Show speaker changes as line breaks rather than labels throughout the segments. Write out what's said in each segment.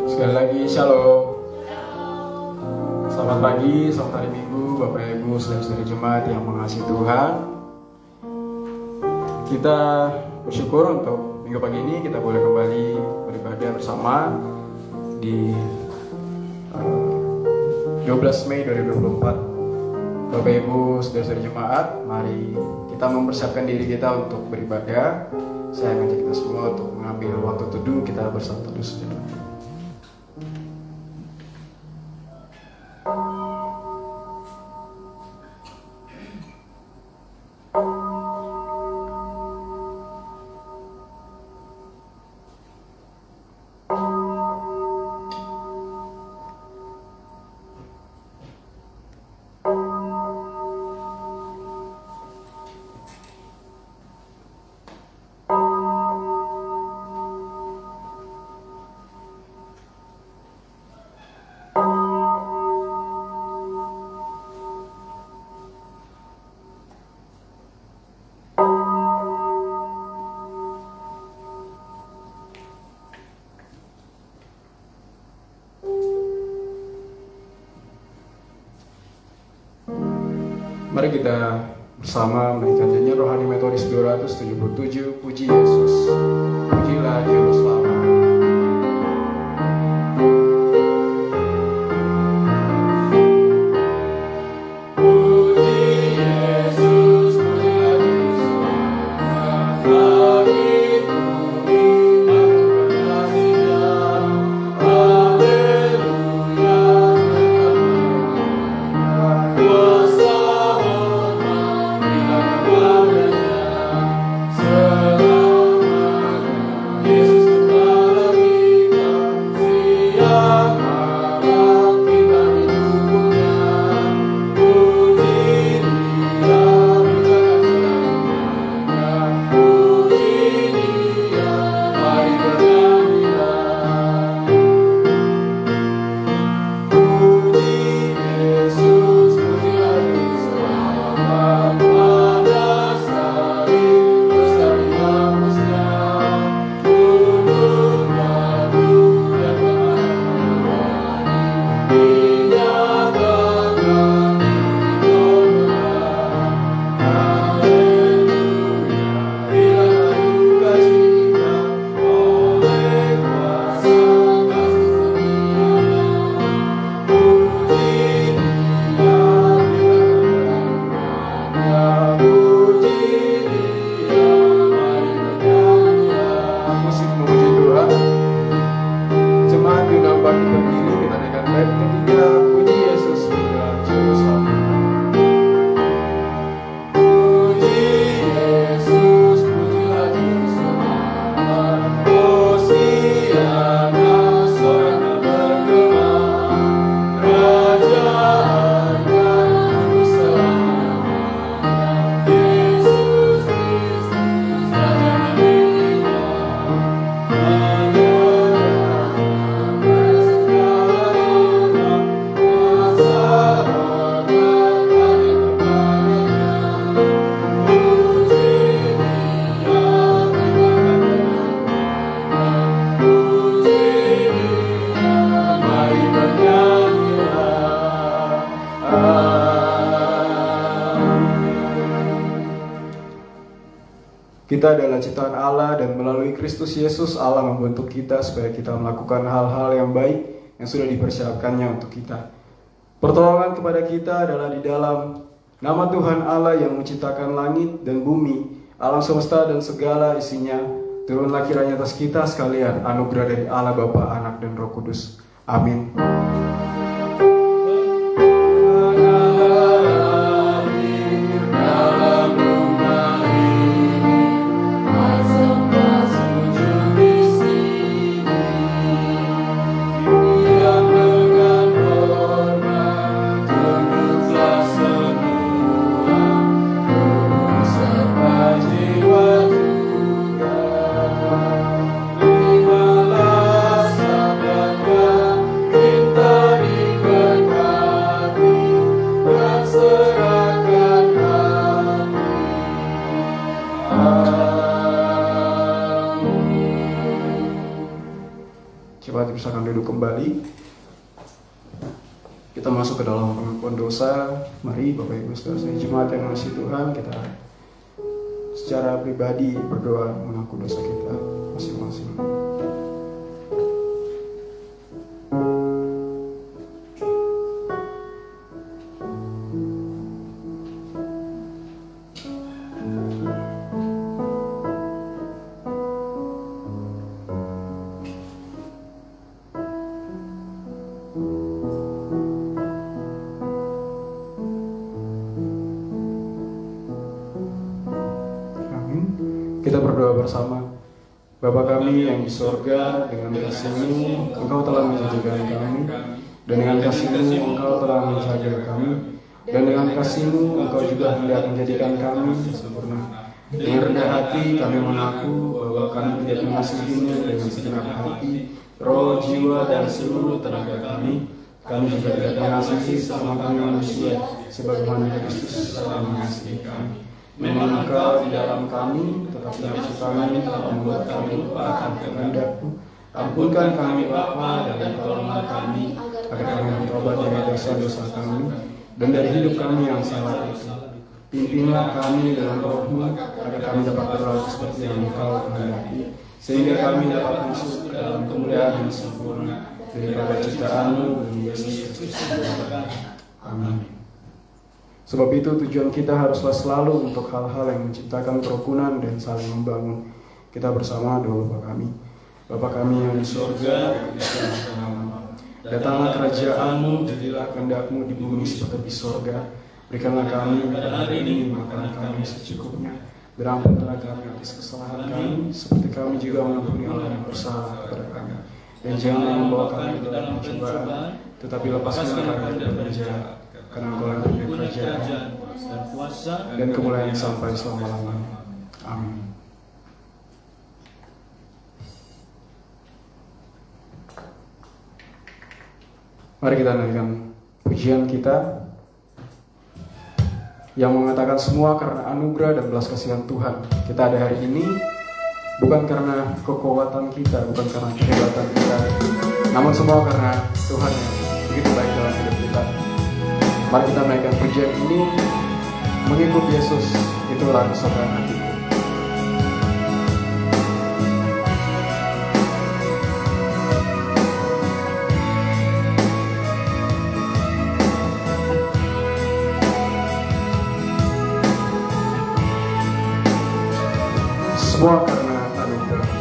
Sekali lagi shalom. Selamat pagi, selamat hari Minggu, Bapak Ibu, saudara-saudari jemaat yang mengasihi Tuhan. Kita bersyukur untuk minggu pagi ini kita boleh kembali beribadah bersama di 12 Mei 2024. Bapak Ibu, saudara-saudari jemaat, mari kita mempersiapkan diri kita untuk beribadah. Saya mengajak kita semua untuk mengambil waktu teduh, kita bersama teduh sejenak. Mari kita bersama menaikkan nyanyian rohani metodis 277, Puji Yesus, pujilah Juru Selamat. Kita adalah ciptaan Allah dan melalui Kristus Yesus Allah membentuk kita supaya kita melakukan hal-hal yang baik yang sudah dipersiapkannya untuk kita. Pertolongan kepada kita adalah di dalam nama Tuhan Allah yang menciptakan langit dan bumi, alam semesta dan segala isinya. Turunlah kiranya atas kita sekalian anugerah dari Allah Bapa, Anak dan Roh Kudus. Amin.
Kita
Coba silakan duduk kembali. Kita masuk ke dalam pengakuan dosa. Mari Bapak Ibu Saudara jemaat yang mengasihi Tuhan, kita secara pribadi berdoa mengaku dosa kita masing-masing. Kita berdoa bersama. Bapa kami yang di sorga, dengan kasih-Mu Engkau telah menjaga kami, dan dengan kasih-Mu Engkau telah menjaga kami, dan dengan kasih-Mu Engkau juga hendak menjadikan kami sempurna. Dengan rendah hati kami mengaku bahwa kami tidak mengasihi-Mu dengan segenap hati, roh, jiwa, dan seluruh tenaga kami. Kami juga tidak mengasihi sesama kami manusia, sebagaimana Kristus telah mengasihi kami. Memang Engkau di dalam kami, tetapi nafsu kami telah membuat kami lupa akan kehendak-Mu. Ampunkan kami Bapa, dan tolonglah kami agar kami bertobat dari dosa-dosa kami dan dari hidup kami yang salah itu. Pimpinlah kami dengan Roh-Mu agar kami dapat berlaku seperti yang Engkau kehendaki, sehingga kami dapat masuk ke dalam kemuliaan yang sempurna daripada ciptaan-Mu dan Yesus Kristus. Amin. Sebab itu tujuan kita haruslah selalu untuk hal-hal yang menciptakan kerukunan dan saling membangun. Kita bersama doa Bapa kami. Bapa kami yang di surga, dikuduskanlah namamu. Datanglah kerajaan-Mu, jadilah kehendak-Mu di bumi seperti di surga. Berikanlah kami pada hari ini makanan kami secukupnya. Berampunlah kami atas kesalahan kami, seperti kami juga mengampuni orang yang bersalah kepada kami. Dan jangan membawa kami ke dalam pencobaan, tetapi lepaskanlah kami dari jahat. Karena Engkau yang punya kerajaan dan kuasa dan kemuliaan sampai selama-lamanya. Amin. Mari kita naikkan pujian kita yang mengatakan semua karena anugerah dan belas kasihan Tuhan. Kita ada hari ini bukan karena kekuatan kita, bukan karena kehebatan kita, namun semua karena Tuhan yang begitu baik dalam hidup kita. Mari kita menaikkan pujian ini, mengikut Yesus, itulah kesukaan hatiku. Semua karena anugerah.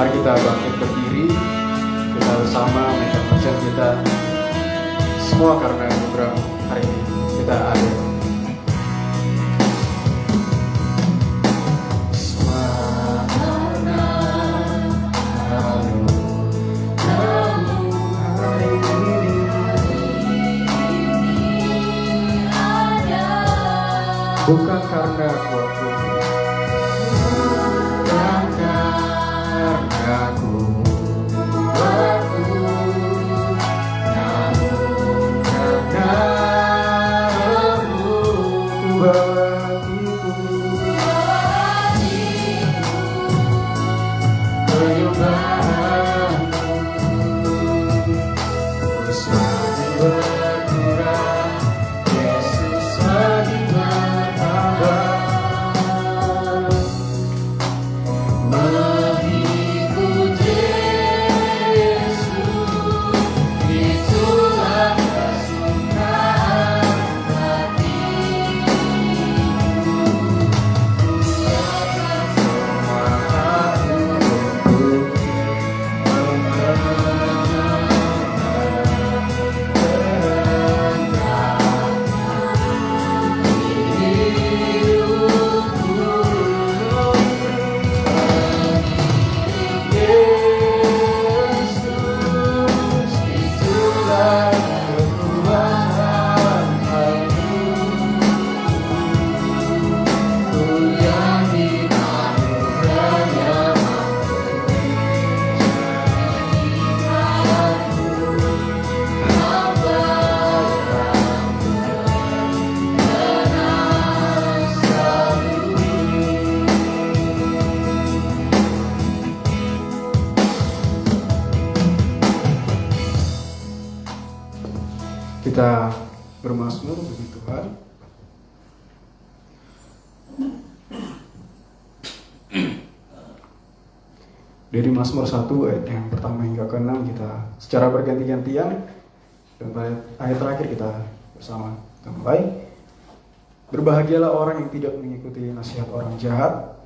Mari kita bangkit berdiri, kita bersama menaikkan pujian kita. Semua karena anugerah hari ini kita ada. Bukan karena kuatku, bukan karena kuatku, namun karena Rohmu bawa hatiku penyembahanmu. Ku semakin berkurang, Yesus semakin kita bermazmur bagi Tuhan. Dari Mazmur 1 ayat yang pertama hingga ke-6 kita secara berganti-gantian, dan pada ayat terakhir kita bersama kita mulai. Berbahagialah orang yang tidak mengikuti nasihat orang jahat.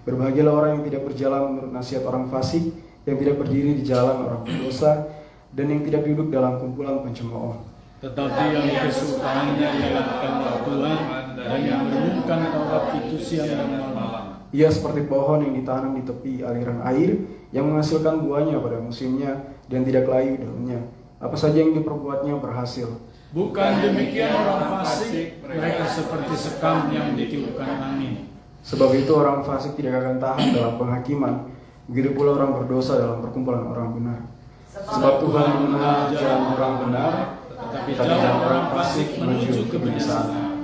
Berbahagialah orang yang tidak berjalan menurut nasihat orang fasik, yang tidak berdiri di jalan orang berdosa, dan yang tidak duduk dalam kumpulan pencemooh.
Tetapi yang kesukaannya ialah kehendak Tuhan, dan yang merenungkan Taurat itu siang dan malam.
Ia seperti pohon yang ditanam di tepi aliran air, yang menghasilkan buahnya pada musimnya, dan tidak layu daunnya. Apa saja yang diperbuatnya berhasil.
Bukan demikian orang fasik, mereka seperti sekam yang ditiupkan angin.
Sebab itu orang fasik tidak akan tahan dalam penghakiman, begitu pula orang berdosa dalam perkumpulan orang benar. Sebab Tuhan mengenal jalan orang benar, tetapi jalan orang fasik menuju kebinasaan.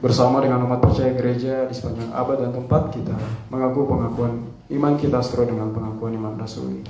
Bersama dengan umat percaya gereja di sepanjang abad dan tempat, kita mengaku pengakuan iman kita sesuai dengan pengakuan iman rasuli.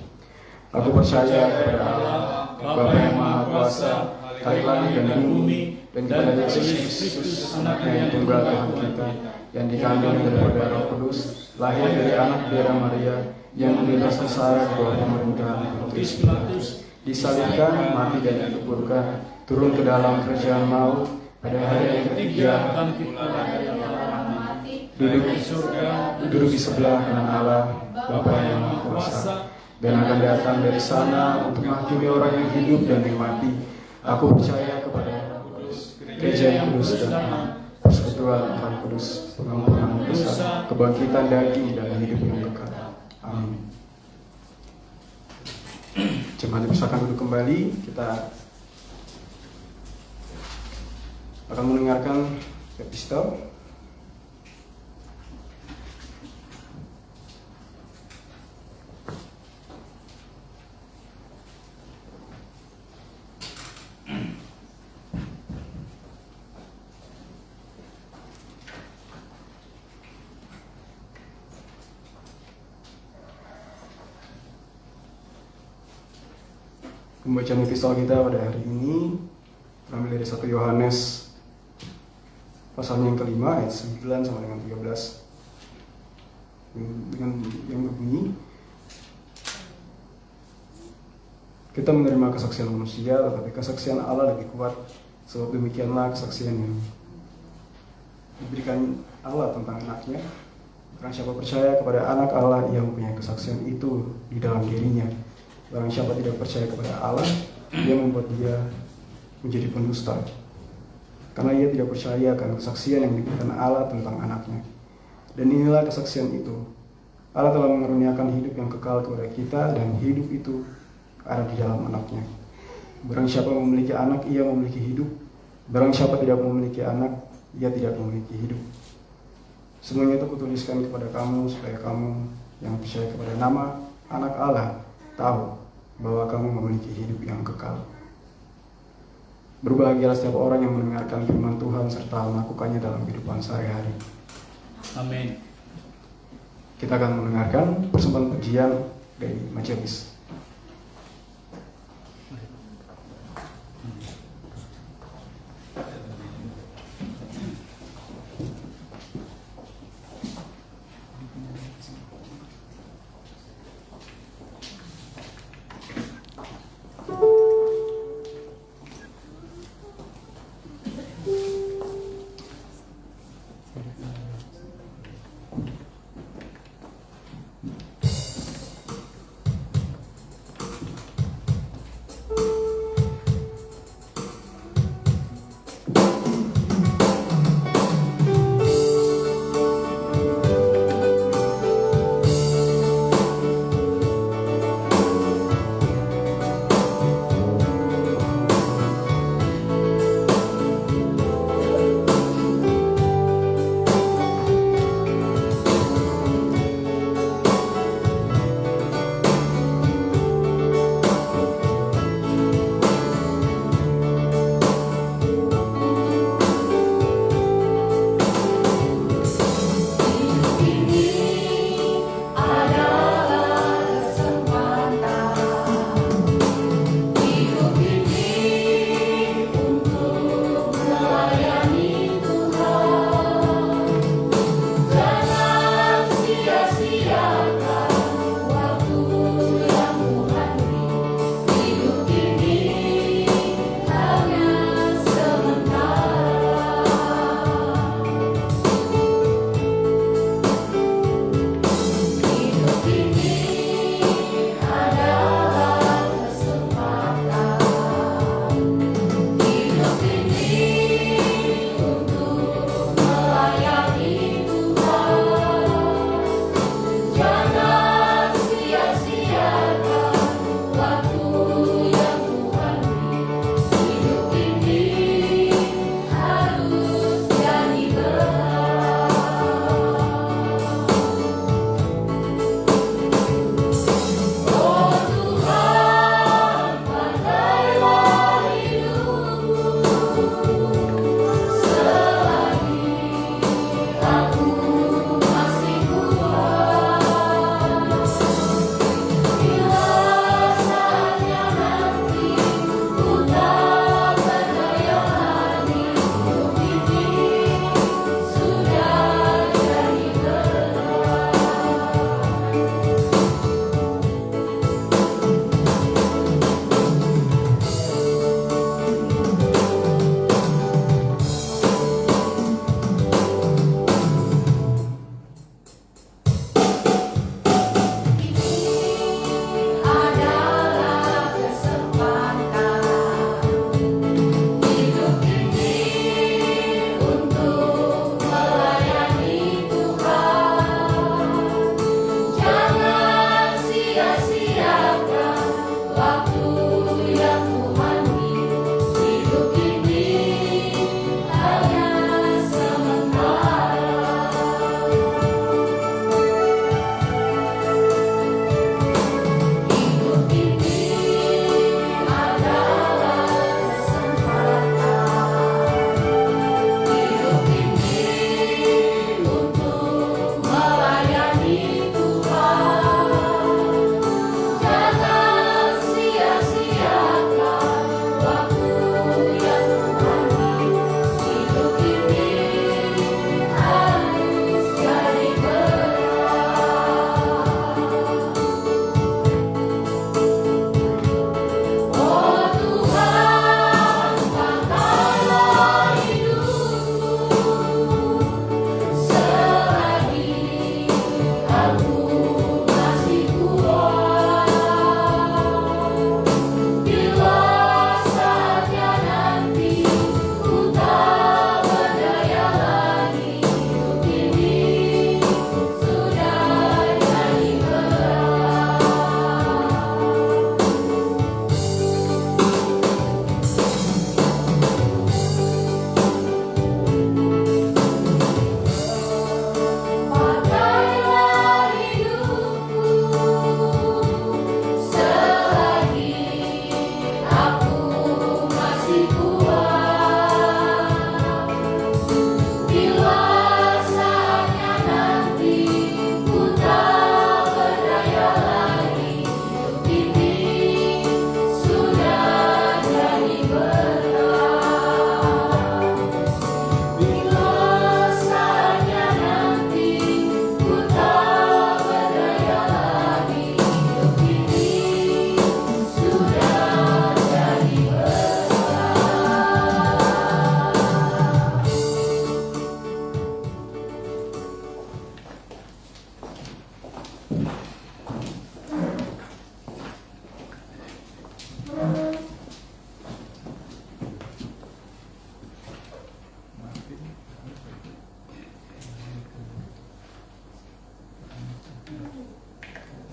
Aku percaya kepada Allah, Bapa yang Maha Kuasa, Khalik langit dan bumi, dan kepada Yesus Kristus, Anaknya yang tunggal Tuhan kita, yang dikandung daripada Roh Kudus, lahir dari anak biara Maria, yang menderita sengsara di bawah pemerintahan Pontius Pilatus, disalibkan, mati dan dikuburkan, turun ke dalam kerajaan maut, pada hari yang ketiga
bangkit pula dari orang mati,
duduk di sebelah kanan Allah, Bapa yang Maha Kuasa, dan akan datang dari sana untuk menghakimi orang yang hidup dan yang mati. Aku percaya kepada gereja yang kudus dan persekutuan Roh Kudus, pengampunan dosa, kebangkitan daging dan hidup yang kekal. Amin. Jemaat dipersilakan duduk kembali. Kita akan mendengarkan epistel. Pembacaan epistel kita pada hari ini terambil dari 1 Yohanes pasalnya yang kelima ayat 9 sampai dengan 13 dengan yang berbunyi, kita menerima kesaksian manusia tetapi kesaksian Allah lebih kuat, sebab demikianlah kesaksian yang diberikan Allah tentang anaknya. Barang siapa percaya kepada anak Allah, ia mempunyai kesaksian itu di dalam dirinya. Barang siapa tidak percaya kepada Allah, ia membuat dia menjadi pendusta, karena ia tidak percaya akan kesaksian yang diberikan Allah tentang anaknya. Dan inilah kesaksian itu, Allah telah mengaruniakan hidup yang kekal kepada kita, dan hidup itu ada di dalam anaknya. Barang siapa memiliki anak, ia memiliki hidup. Barang siapa tidak memiliki anak, ia tidak memiliki hidup. Semuanya itu kutuliskan kepada kamu, supaya kamu yang percaya kepada nama anak Allah tahu bahwa kamu memiliki hidup yang kekal. Berbahagialah setiap orang yang mendengarkan firman Tuhan serta melakukannya dalam kehidupan sehari-hari.
Amin.
Kita akan mendengarkan persembahan pujian dari majelis.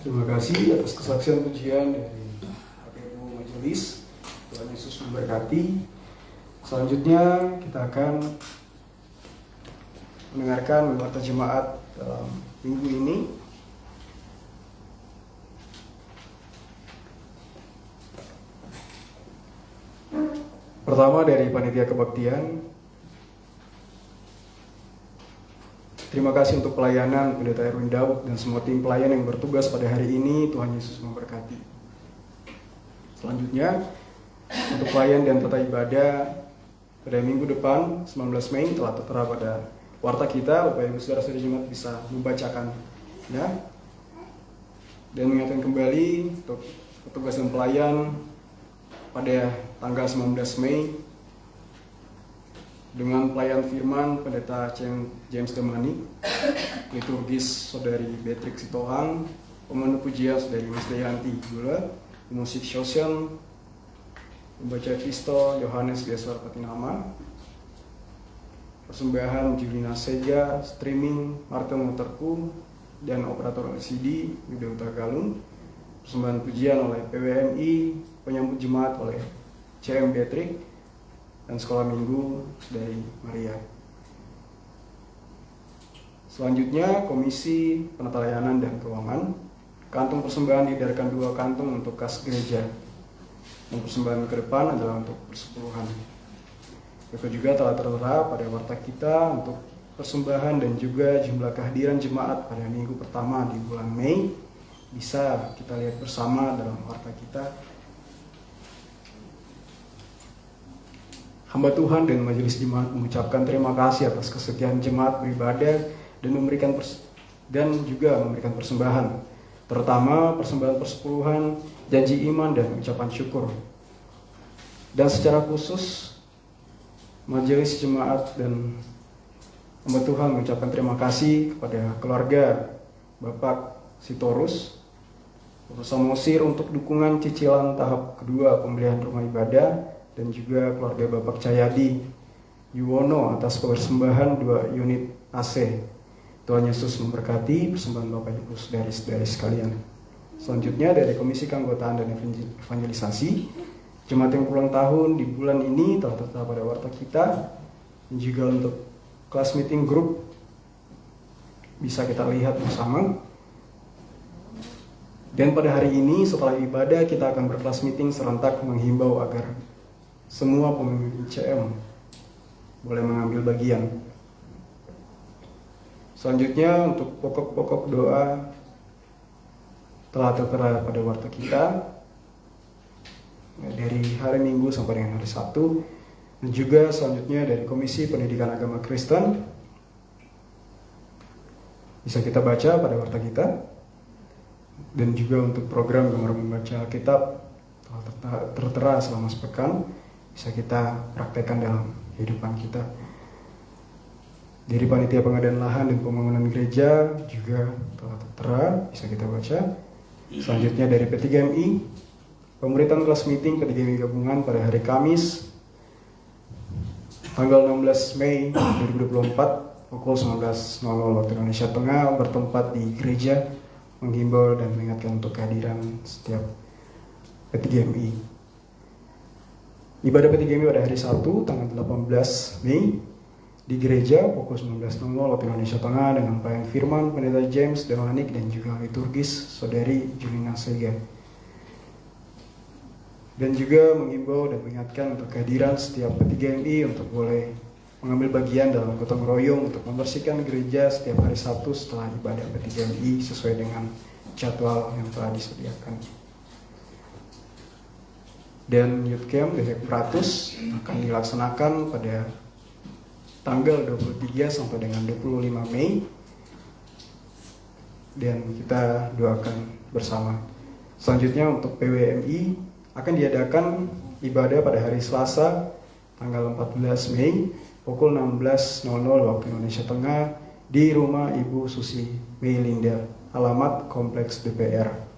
Terima kasih atas kesaksian pujian dari Bapak Ibu Majelis. Tuhan Yesus memberkati. Selanjutnya kita akan mendengarkan warta jemaat dalam minggu ini. Pertama dari Panitia Kebaktian. Terima kasih untuk pelayanan Pendeta Erwin Daud dan semua tim pelayan yang bertugas pada hari ini. Tuhan Yesus memberkati. Selanjutnya, untuk pelayan dan tata ibadah pada minggu depan 19 Mei telah tertera pada warta kita. Bapak Ibu Saudara-saudara jemaat bisa membacakan ya. Dan mengingatkan kembali untuk petugas dan pelayan pada tanggal 19 Mei dengan pelayan firman Pendeta James Demani, liturgis Saudari Beatrix Sitohang, pemandu pujian Saudari Mas Dayanti Gula, musik sosial pembaca Kristo Yohanes Biaswar Patinama, persembahan Julina Sega, streaming Marta Motorku dan operator LCD Yuda Utagalung, persembahan pujian oleh PWMI, penyambut jemaat oleh CM Beatrix, dan sekolah minggu dari Maria. Selanjutnya Komisi Penata Layanan dan Keuangan. Kantung persembahan diedarkan 2 kantung untuk kas gereja. Dan persembahan ke depan adalah untuk persepuluhan. Itu juga telah tertera pada warta kita untuk persembahan dan juga jumlah kehadiran jemaat pada minggu pertama di bulan Mei. Bisa kita lihat bersama dalam warta kita. Hamba Tuhan dan Majelis Jemaat mengucapkan terima kasih atas kesetiaan jemaat beribadah dan juga memberikan persembahan, terutama persembahan persepuluhan, janji iman dan ucapan syukur. Dan secara khusus Majelis Jemaat dan hamba Tuhan mengucapkan terima kasih kepada keluarga Bapak Sitorus Samosir untuk dukungan cicilan tahap kedua pembelian rumah ibadah, dan juga keluarga Bapak Cahyadi Yuwono atas persembahan 2 unit AC. Tuhan Yesus memberkati persembahan Bapak Ibu saudari-saudari sekalian. Selanjutnya dari Komisi Keanggotaan dan Evangelisasi, jemaat yang ulang tahun di bulan ini telah tertera pada warta kita. Dan juga untuk kelas meeting group bisa kita lihat bersama. Dan pada hari ini setelah ibadah kita akan berkelas meeting serentak menghimbau agar semua pemimpin CM boleh mengambil bagian. Selanjutnya untuk pokok-pokok doa telah tertera pada warta kita dari hari Minggu sampai dengan hari Sabtu. Dan juga selanjutnya dari Komisi Pendidikan Agama Kristen bisa kita baca pada warta kita. Dan juga untuk program Gemar Membaca Alkitab telah tertera selama sepekan, bisa kita praktekkan dalam kehidupan kita. Dari Panitia Pengadaan Lahan dan Pembangunan Gereja juga telah tertera, bisa kita baca. Selanjutnya dari P3MI, pemberitaan kelas meeting P3MI gabungan pada hari Kamis tanggal 16 Mei 2024 pukul 19.00 waktu Indonesia Tengah bertempat di gereja, menghimbau dan mengingatkan untuk kehadiran setiap P3MI. Ibadah P3MI pada hari Sabtu tanggal 18 Mei di gereja pukul 19.00 waktu Indonesia Tengah dengan pelayan firman Pendeta James Demanik dan juga liturgis Saudari Julina Sega. Dan juga mengimbau dan mengingatkan untuk kehadiran setiap P3MI untuk boleh mengambil bagian dalam gotong royong untuk membersihkan gereja setiap hari Sabtu setelah ibadah P3MI sesuai dengan jadwal yang telah disediakan. Dan Youth Camp Defek Pratus akan dilaksanakan pada tanggal 23 sampai dengan 25 Mei. Dan kita doakan bersama. Selanjutnya untuk PWMI akan diadakan ibadah pada hari Selasa tanggal 14 Mei pukul 16.00 waktu Indonesia Tengah di rumah Ibu Susi Meilinda, alamat Kompleks DPR.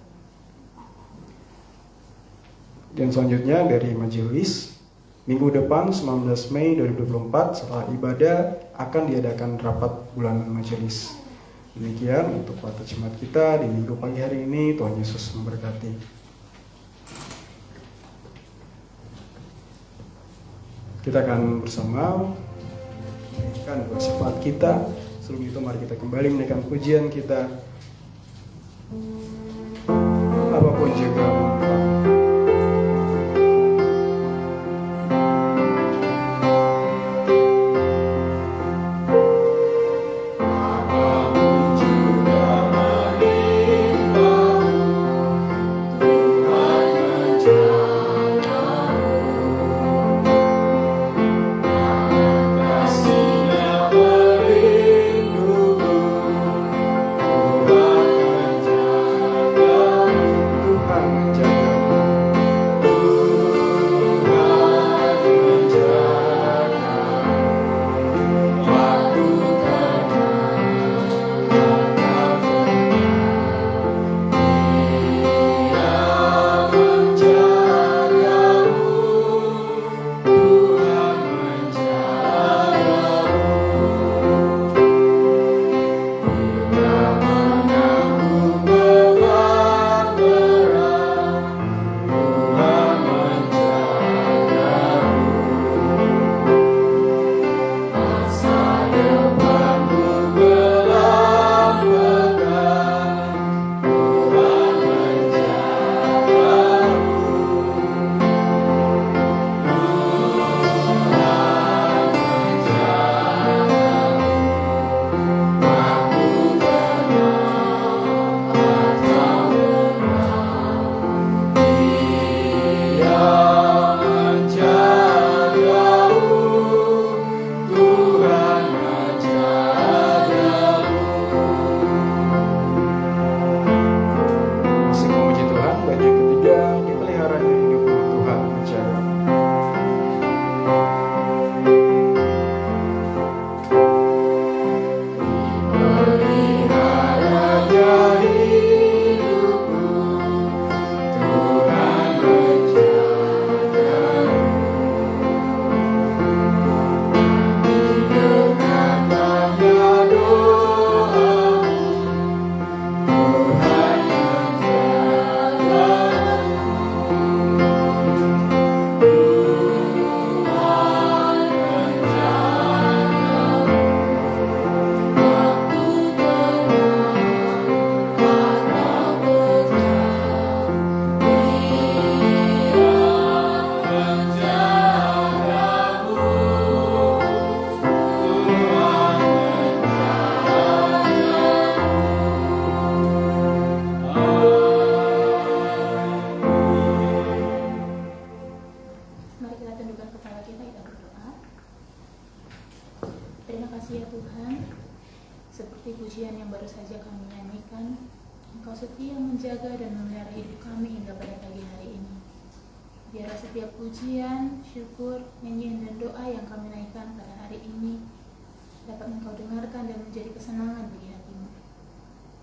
Dan selanjutnya dari Majelis, minggu depan 19 Mei 2024 setelah ibadah akan diadakan rapat bulanan Majelis. Demikian untuk khotbah Jumat kita di minggu pagi hari ini. Tuhan Yesus memberkati. Kita akan bersama menaikkan doa syafaat kita. Sebelum itu mari kita kembali menaikkan pujian kita. Apapun juga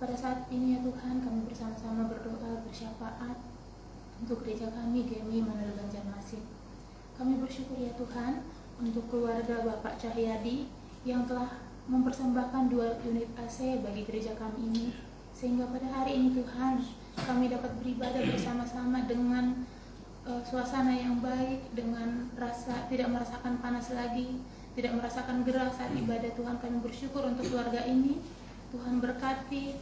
Pada saat ini ya Tuhan, kami bersama-sama berdoa bersyafaat untuk gereja kami GMI Manado Banjarmasin. Kami bersyukur ya Tuhan untuk keluarga Bapak Cahyadi yang telah mempersembahkan 2 unit AC bagi gereja kami ini, sehingga pada hari ini Tuhan kami dapat beribadah bersama-sama dengan suasana yang baik, dengan rasa tidak merasakan panas lagi, tidak merasakan gerah saat ibadah. Tuhan, kami bersyukur untuk keluarga ini. Tuhan berkati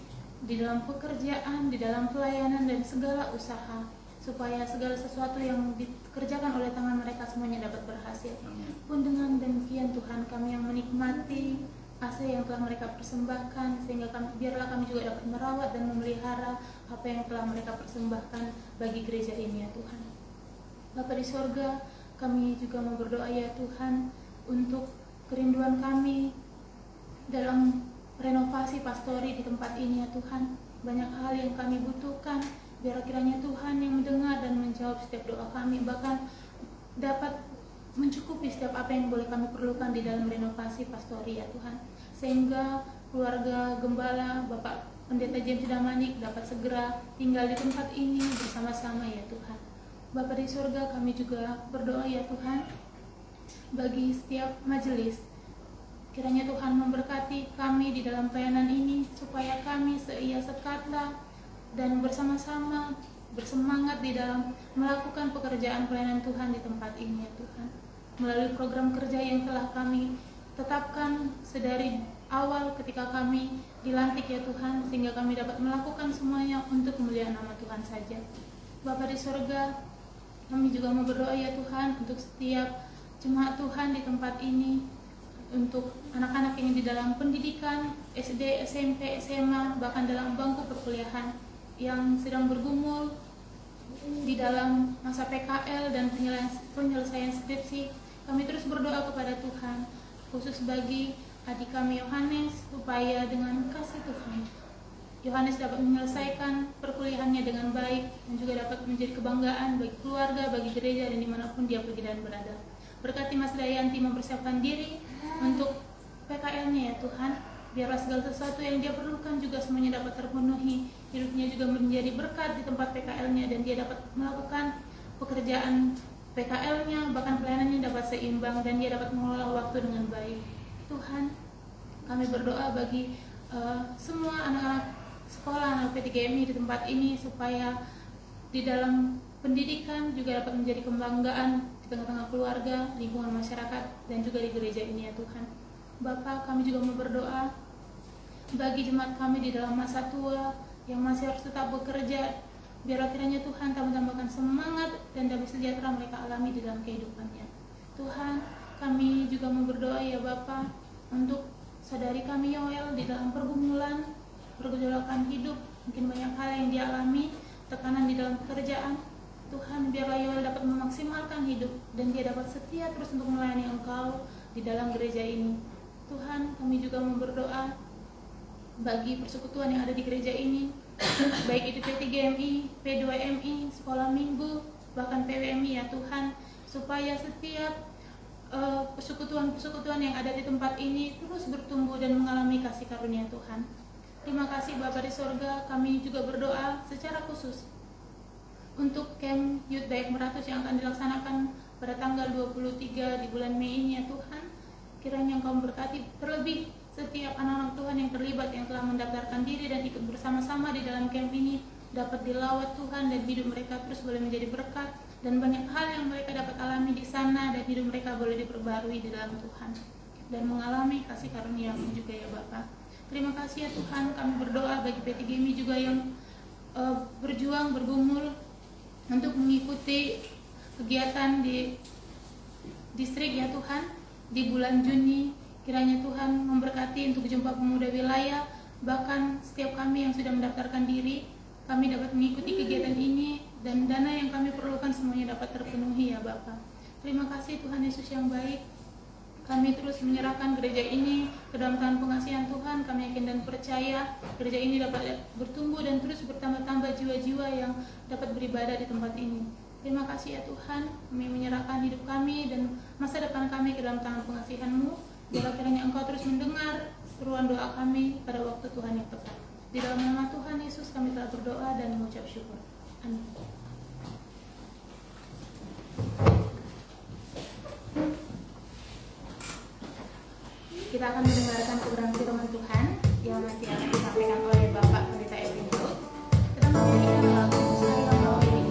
di dalam pekerjaan, di dalam pelayanan dan segala usaha, supaya segala sesuatu yang dikerjakan oleh tangan mereka semuanya dapat berhasil. Pun dengan demikian Tuhan, kami yang menikmati AC yang telah mereka persembahkan, sehingga biarlah kami juga dapat merawat dan memelihara apa yang telah mereka persembahkan bagi gereja ini ya Tuhan. Bapa di sorga, kami juga mau berdoa ya Tuhan untuk kerinduan kami dalam renovasi pastori di tempat ini ya Tuhan. Banyak hal yang kami butuhkan, biar kiranya Tuhan yang mendengar dan menjawab setiap doa kami, bahkan dapat mencukupi setiap apa yang boleh kami perlukan di dalam renovasi pastori ya Tuhan, sehingga keluarga gembala Bapak Pendeta James Damanik dapat segera tinggal di tempat ini bersama-sama ya Tuhan. Bapa di surga, kami juga berdoa ya Tuhan bagi setiap majelis. Kiranya Tuhan memberkati kami di dalam pelayanan ini, supaya kami seia sekata dan bersama-sama bersemangat di dalam melakukan pekerjaan pelayanan Tuhan di tempat ini ya Tuhan. Melalui program kerja yang telah kami tetapkan sedari awal ketika kami dilantik ya Tuhan, sehingga kami dapat melakukan semuanya untuk kemuliaan nama Tuhan saja. Bapa di sorga, kami juga mau berdoa ya Tuhan untuk setiap jemaat Tuhan di tempat ini, untuk anak-anak yang di dalam pendidikan SD, SMP, SMA, bahkan dalam bangku perkuliahan yang sedang bergumul di dalam masa PKL dan penyelesaian skripsi. Kami terus berdoa kepada Tuhan, khusus bagi adik kami Yohanes, supaya dengan kasih Tuhan Yohanes dapat menyelesaikan perkuliahannya dengan baik dan juga dapat menjadi kebanggaan bagi keluarga, bagi gereja, dan dimanapun dia pergi dan berada. Berkati Mas Dayanti mempersiapkan diri untuk PKL-nya ya Tuhan, biarlah segala sesuatu yang dia perlukan juga semuanya dapat terpenuhi, hidupnya juga menjadi berkat di tempat PKL-nya, dan dia dapat melakukan pekerjaan PKL-nya, bahkan pelayanannya dapat seimbang, dan dia dapat mengelola waktu dengan baik. Tuhan, kami berdoa bagi semua anak-anak sekolah, anak P3GMI di tempat ini, supaya di dalam pendidikan juga dapat menjadi kebanggaan di tengah-tengah keluarga, lingkungan masyarakat, dan juga di gereja ini ya Tuhan. Bapa, kami juga mau berdoa bagi jemaat kami di dalam masa tua yang masih harus tetap bekerja. Biarlah kiranya Tuhan tambahkan semangat dan damai sejahtera mereka alami di dalam kehidupannya. Tuhan, kami juga mau berdoa ya Bapa untuk saudari kami Yoel di dalam pergumulan, pergolakan hidup, mungkin banyak hal yang dia alami, tekanan di dalam pekerjaan. Tuhan, biarlah Yoel dapat memaksimalkan hidup dan dia dapat setia terus untuk melayani Engkau di dalam gereja ini. Tuhan, kami juga mau berdoa bagi persekutuan yang ada di gereja ini, baik itu P3GMI, P2MI, sekolah minggu, bahkan PWMI ya Tuhan, supaya setiap persekutuan-persekutuan yang ada di tempat ini terus bertumbuh dan mengalami kasih karunia Tuhan. Terima kasih Bapa di sorga, kami juga berdoa secara khusus untuk camp Youth Dayak Meratus yang akan dilaksanakan pada tanggal 23 di bulan Mei ini ya Tuhan. Kiranya Engkau memberkati terlebih setiap anak-anak Tuhan yang terlibat, yang telah mendaftarkan diri dan ikut bersama-sama di dalam camp ini, dapat dilawat Tuhan dan hidup mereka terus boleh menjadi berkat, dan banyak hal yang mereka dapat alami di sana dan hidup mereka boleh diperbarui di dalam Tuhan dan mengalami kasih karunia-Mu juga ya Bapa. Terima kasih ya Tuhan, kami berdoa bagi P3GMI juga yang berjuang, bergumul untuk mengikuti kegiatan di distrik ya Tuhan di bulan Juni. Kiranya Tuhan memberkati untuk jumpa pemuda wilayah, bahkan setiap kami yang sudah mendaftarkan diri, kami dapat mengikuti kegiatan ini dan dana yang kami perlukan semuanya dapat terpenuhi ya Bapa. Terima kasih Tuhan Yesus yang baik. Kami terus menyerahkan gereja ini ke dalam tangan pengasihan Tuhan. Kami yakin dan percaya gereja ini dapat bertumbuh dan terus bertambah-tambah jiwa-jiwa yang dapat beribadah di tempat ini. Terima kasih ya Tuhan, kami menyerahkan hidup kami dan masa depan kami ke dalam tangan pengasihan-Mu. Biarlah kiranya Engkau terus mendengar seruan doa kami pada waktu Tuhan yang tepat. Di dalam nama Tuhan Yesus kami telah berdoa dan mengucap syukur. Amin. Kita akan mendengarkan kebenaran firman Tuhan yang nanti akan disampaikan oleh Bapak Pendeta Erwin Daud. Kita menyanyikan lagu Saya Mau Ini.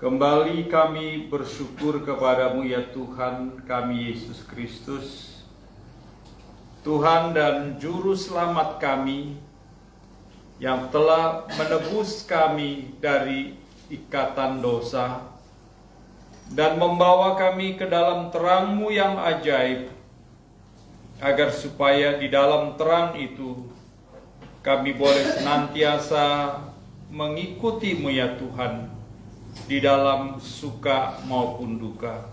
Kembali kami bersyukur kepadamu ya Tuhan kami Yesus Kristus, Tuhan dan Juru Selamat kami, yang telah menebus kami dari ikatan dosa dan membawa kami ke dalam terang-Mu yang ajaib, agar supaya di dalam terang itu kami boleh senantiasa mengikuti-Mu ya Tuhan, di dalam suka maupun duka.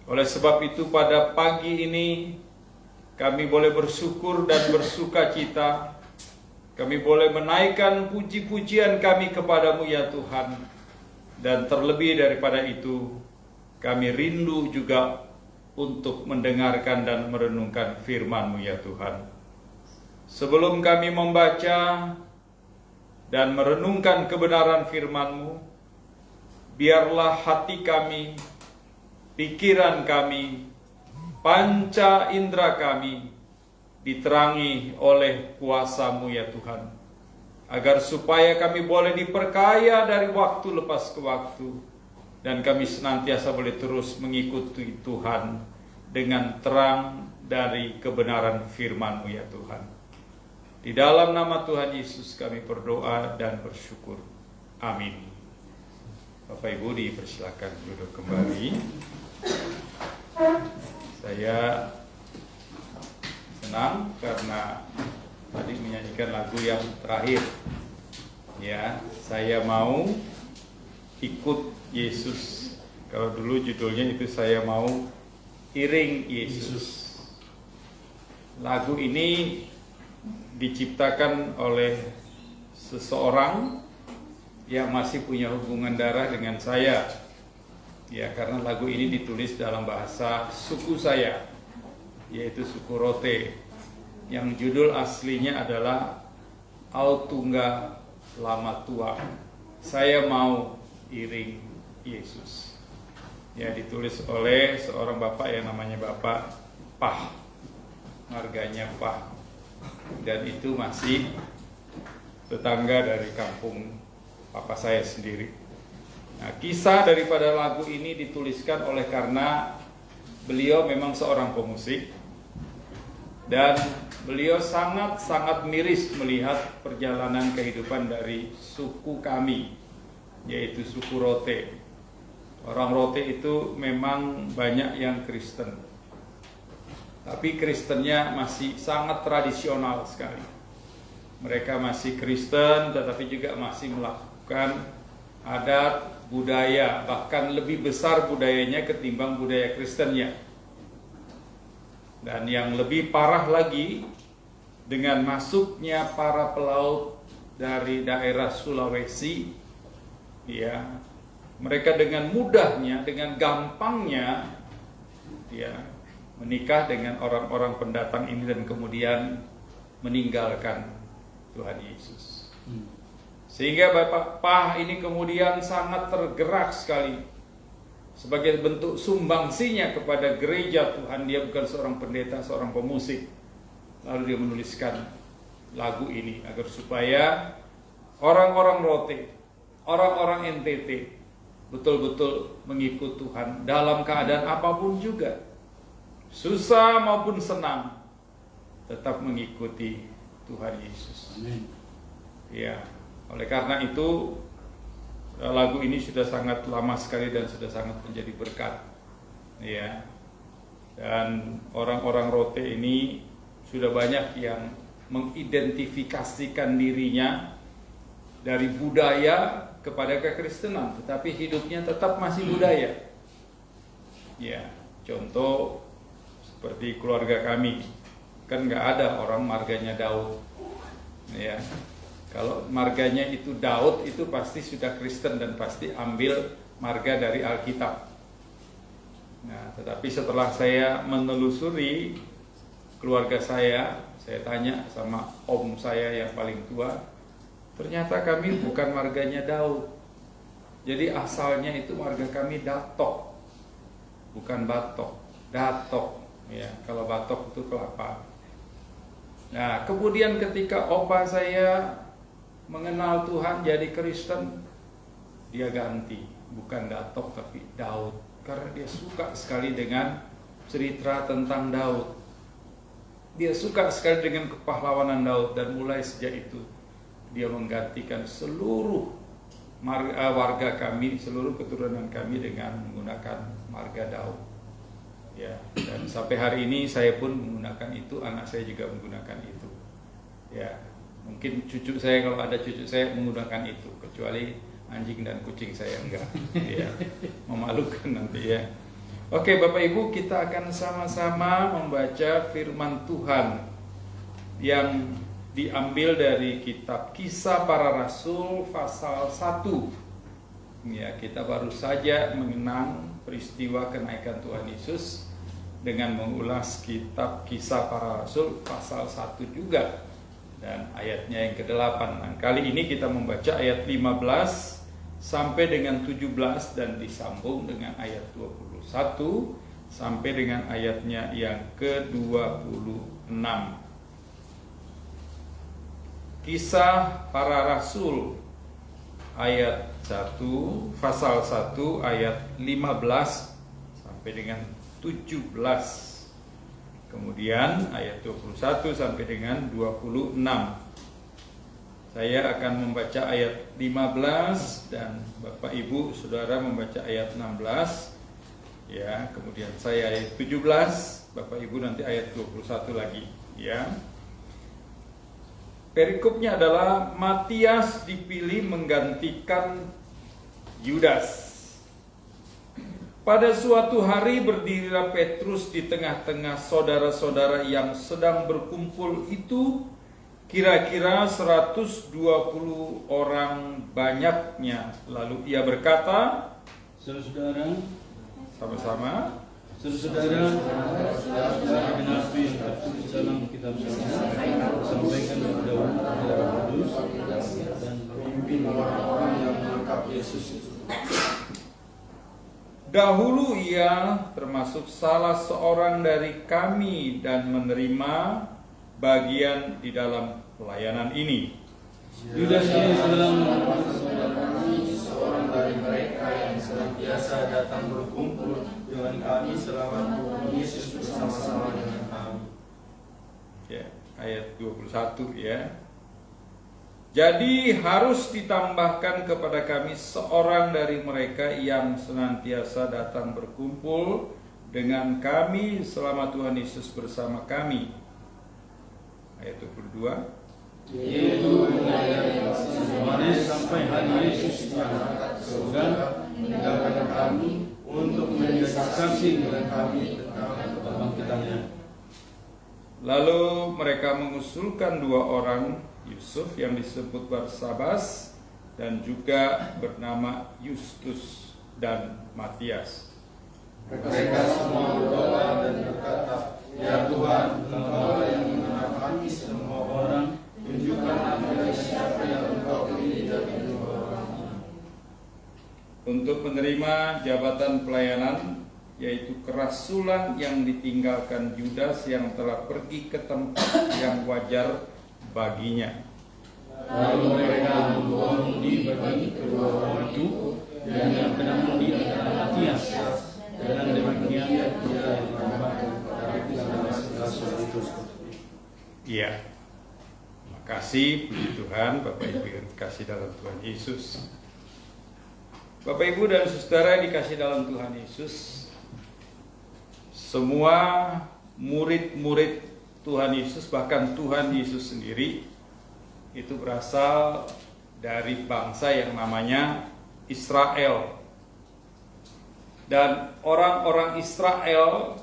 Oleh sebab itu pada pagi ini kami boleh bersyukur dan bersuka cita. Kami boleh menaikkan puji-pujian kami kepadamu ya Tuhan. Dan terlebih daripada itu, kami rindu juga untuk mendengarkan dan merenungkan firman-Mu ya Tuhan. Sebelum kami membaca dan merenungkan kebenaran firman-Mu, biarlah hati kami, pikiran kami, panca indera kami diterangi oleh kuasa-Mu ya Tuhan, agar supaya kami boleh diperkaya dari waktu lepas ke waktu, dan kami senantiasa boleh terus mengikuti Tuhan dengan terang dari kebenaran firman-Mu ya Tuhan. Di dalam nama Tuhan Yesus kami berdoa dan bersyukur. Amin. Bapak Ibu dipersilakan duduk kembali. Saya senang karena tadi menyanyikan lagu yang terakhir. Ya, saya mau ikut Yesus. Kalau dulu judulnya itu saya mau iring Yesus. Lagu ini diciptakan oleh seseorang yang masih punya hubungan darah dengan saya. Ya, karena lagu ini ditulis dalam bahasa suku saya, yaitu suku Rote, yang judul aslinya adalah Autunga Lama Tua, saya mau iring Yesus. Ya, ditulis oleh seorang bapak yang namanya Bapak Pah, marganya Pah, dan itu masih tetangga dari kampung papa saya sendiri. Nah, kisah daripada lagu ini dituliskan oleh karena beliau memang seorang pemusik dan beliau sangat miris melihat perjalanan kehidupan dari suku kami, yaitu suku Rote. Orang Rote itu memang banyak yang Kristen, tapi Kristennya masih sangat tradisional sekali. Mereka masih Kristen tetapi juga masih melakukan adat, budaya, bahkan lebih besar budayanya ketimbang budaya Kristennya. Dan yang lebih parah lagi, dengan masuknya para pelaut dari daerah Sulawesi, ya, mereka dengan mudahnya, dengan gampangnya, ya, menikah dengan orang-orang pendatang ini dan kemudian meninggalkan Tuhan Yesus. Sehingga Bapak Pah ini kemudian sangat tergerak sekali. Sebagai bentuk sumbangsinya kepada gereja Tuhan, dia bukan seorang pendeta, seorang pemusik. Lalu dia menuliskan lagu ini agar supaya orang-orang Rote, orang-orang NTT betul-betul mengikut Tuhan dalam keadaan apapun juga, susah maupun senang, tetap mengikuti Tuhan Yesus.
Amin.
Ya, oleh karena itu lagu ini sudah sangat lama sekali dan sudah sangat menjadi berkat. Ya. Dan orang-orang Rote ini sudah banyak yang mengidentifikasikan dirinya dari budaya kepada kekristenan, tetapi hidupnya tetap masih budaya. Ya, contoh seperti keluarga kami, kan nggak ada orang marganya Daud. Ya, kalau marganya itu Daud itu pasti sudah Kristen dan pasti ambil marga dari Alkitab. Nah, tetapi setelah saya menelusuri keluarga saya tanya sama om saya yang paling tua, ternyata kami bukan marganya Daud. Jadi asalnya itu marga kami Datok, bukan Batok, Datok. Ya, kalau Batok itu kelapa. Nah, kemudian ketika opa saya mengenal Tuhan jadi Kristen, dia ganti bukan Datok tapi Daud, karena dia suka sekali dengan cerita tentang Daud. Dia suka sekali dengan kepahlawanan Daud, dan mulai sejak itu dia menggantikan seluruh warga kami, seluruh keturunan kami dengan menggunakan marga Daud. Ya, dan sampai hari ini saya pun menggunakan itu, anak saya juga menggunakan itu. Ya, mungkin cucu saya, kalau ada cucu saya menggunakan itu, kecuali anjing dan kucing saya enggak. Ya, memalukan nanti ya. Oke, Bapak Ibu, kita akan sama-sama membaca firman Tuhan yang diambil dari kitab Kisah Para Rasul pasal 1. Ya, kita baru saja mengenang peristiwa kenaikan Tuhan Yesus dengan mengulas kitab Kisah Para Rasul pasal 1 juga, dan ayatnya yang ke-8. Nah, kali ini kita membaca ayat 15 sampai dengan 17 dan disambung dengan ayat 21 sampai dengan ayatnya yang ke-26. Kisah Para Rasul ayat 1, pasal 1 ayat 15 sampai dengan 17. Kemudian ayat 21 sampai dengan 26. Saya akan membaca ayat 15 dan Bapak Ibu Saudara membaca ayat 16. Ya, kemudian saya ayat 17, Bapak Ibu nanti ayat 21 lagi, ya. Perikopnya adalah Matias dipilih menggantikan Yudas. Pada suatu hari berdirilah Petrus di tengah-tengah saudara-saudara yang sedang berkumpul itu, kira-kira 120 orang banyaknya. Lalu ia berkata,
Saudara-saudara,
sama-sama,
saudara-saudara, genapi yang tertulis dalam kitab Samuel, sampaikan kepada Roh Kudus dan
Pimpin orang-orang yang menangkap Yesus itu.
dahulu ia termasuk salah seorang dari kami dan menerima bagian di dalam pelayanan ini.
Yudas ini sedang
seorang dari mereka yang senantiasa datang berkumpul dengan kami selama Tuhan Yesus bersama-sama dengan kami.
Ya, ayat 21 ya. Jadi harus ditambahkan kepada kami seorang dari mereka yang senantiasa datang berkumpul dengan kami selama Tuhan Yesus bersama kami. Ayat 22.
Yaitu melayani Yohanes sampai hari Yesus diangkat ke surga, meninggalkan kami untuk menjadi saksi dengan kami tentang kebangkitannya.
Lalu mereka mengusulkan dua orang, Yusuf yang disebut Barsabas dan juga bernama Justus dan Matias.
Mereka semua berdoa dan berkata, Ya Tuhan, Engkau yang mengenal kami semua orang, tunjukkan kepada siapa yang Engkau pilih dari dua orang ini.
Untuk menerima jabatan pelayanan, yaitu kerasulan yang ditinggalkan Yudas yang telah pergi ke tempat yang wajar baginya.
lalu mereka mengundi bagi kedua orang itu, dan yang ke-6 adalah Matias, dan demikian dia ditambahkan dari 11 itu.
Iya. Terima kasih, puji Tuhan, Bapak Ibu yang dikasih dalam Tuhan Yesus. Bapak Ibu dan saudara yang dikasih dalam Tuhan Yesus, semua murid-murid Tuhan Yesus, bahkan Tuhan Yesus sendiri, itu berasal dari bangsa yang namanya Israel. Dan orang-orang Israel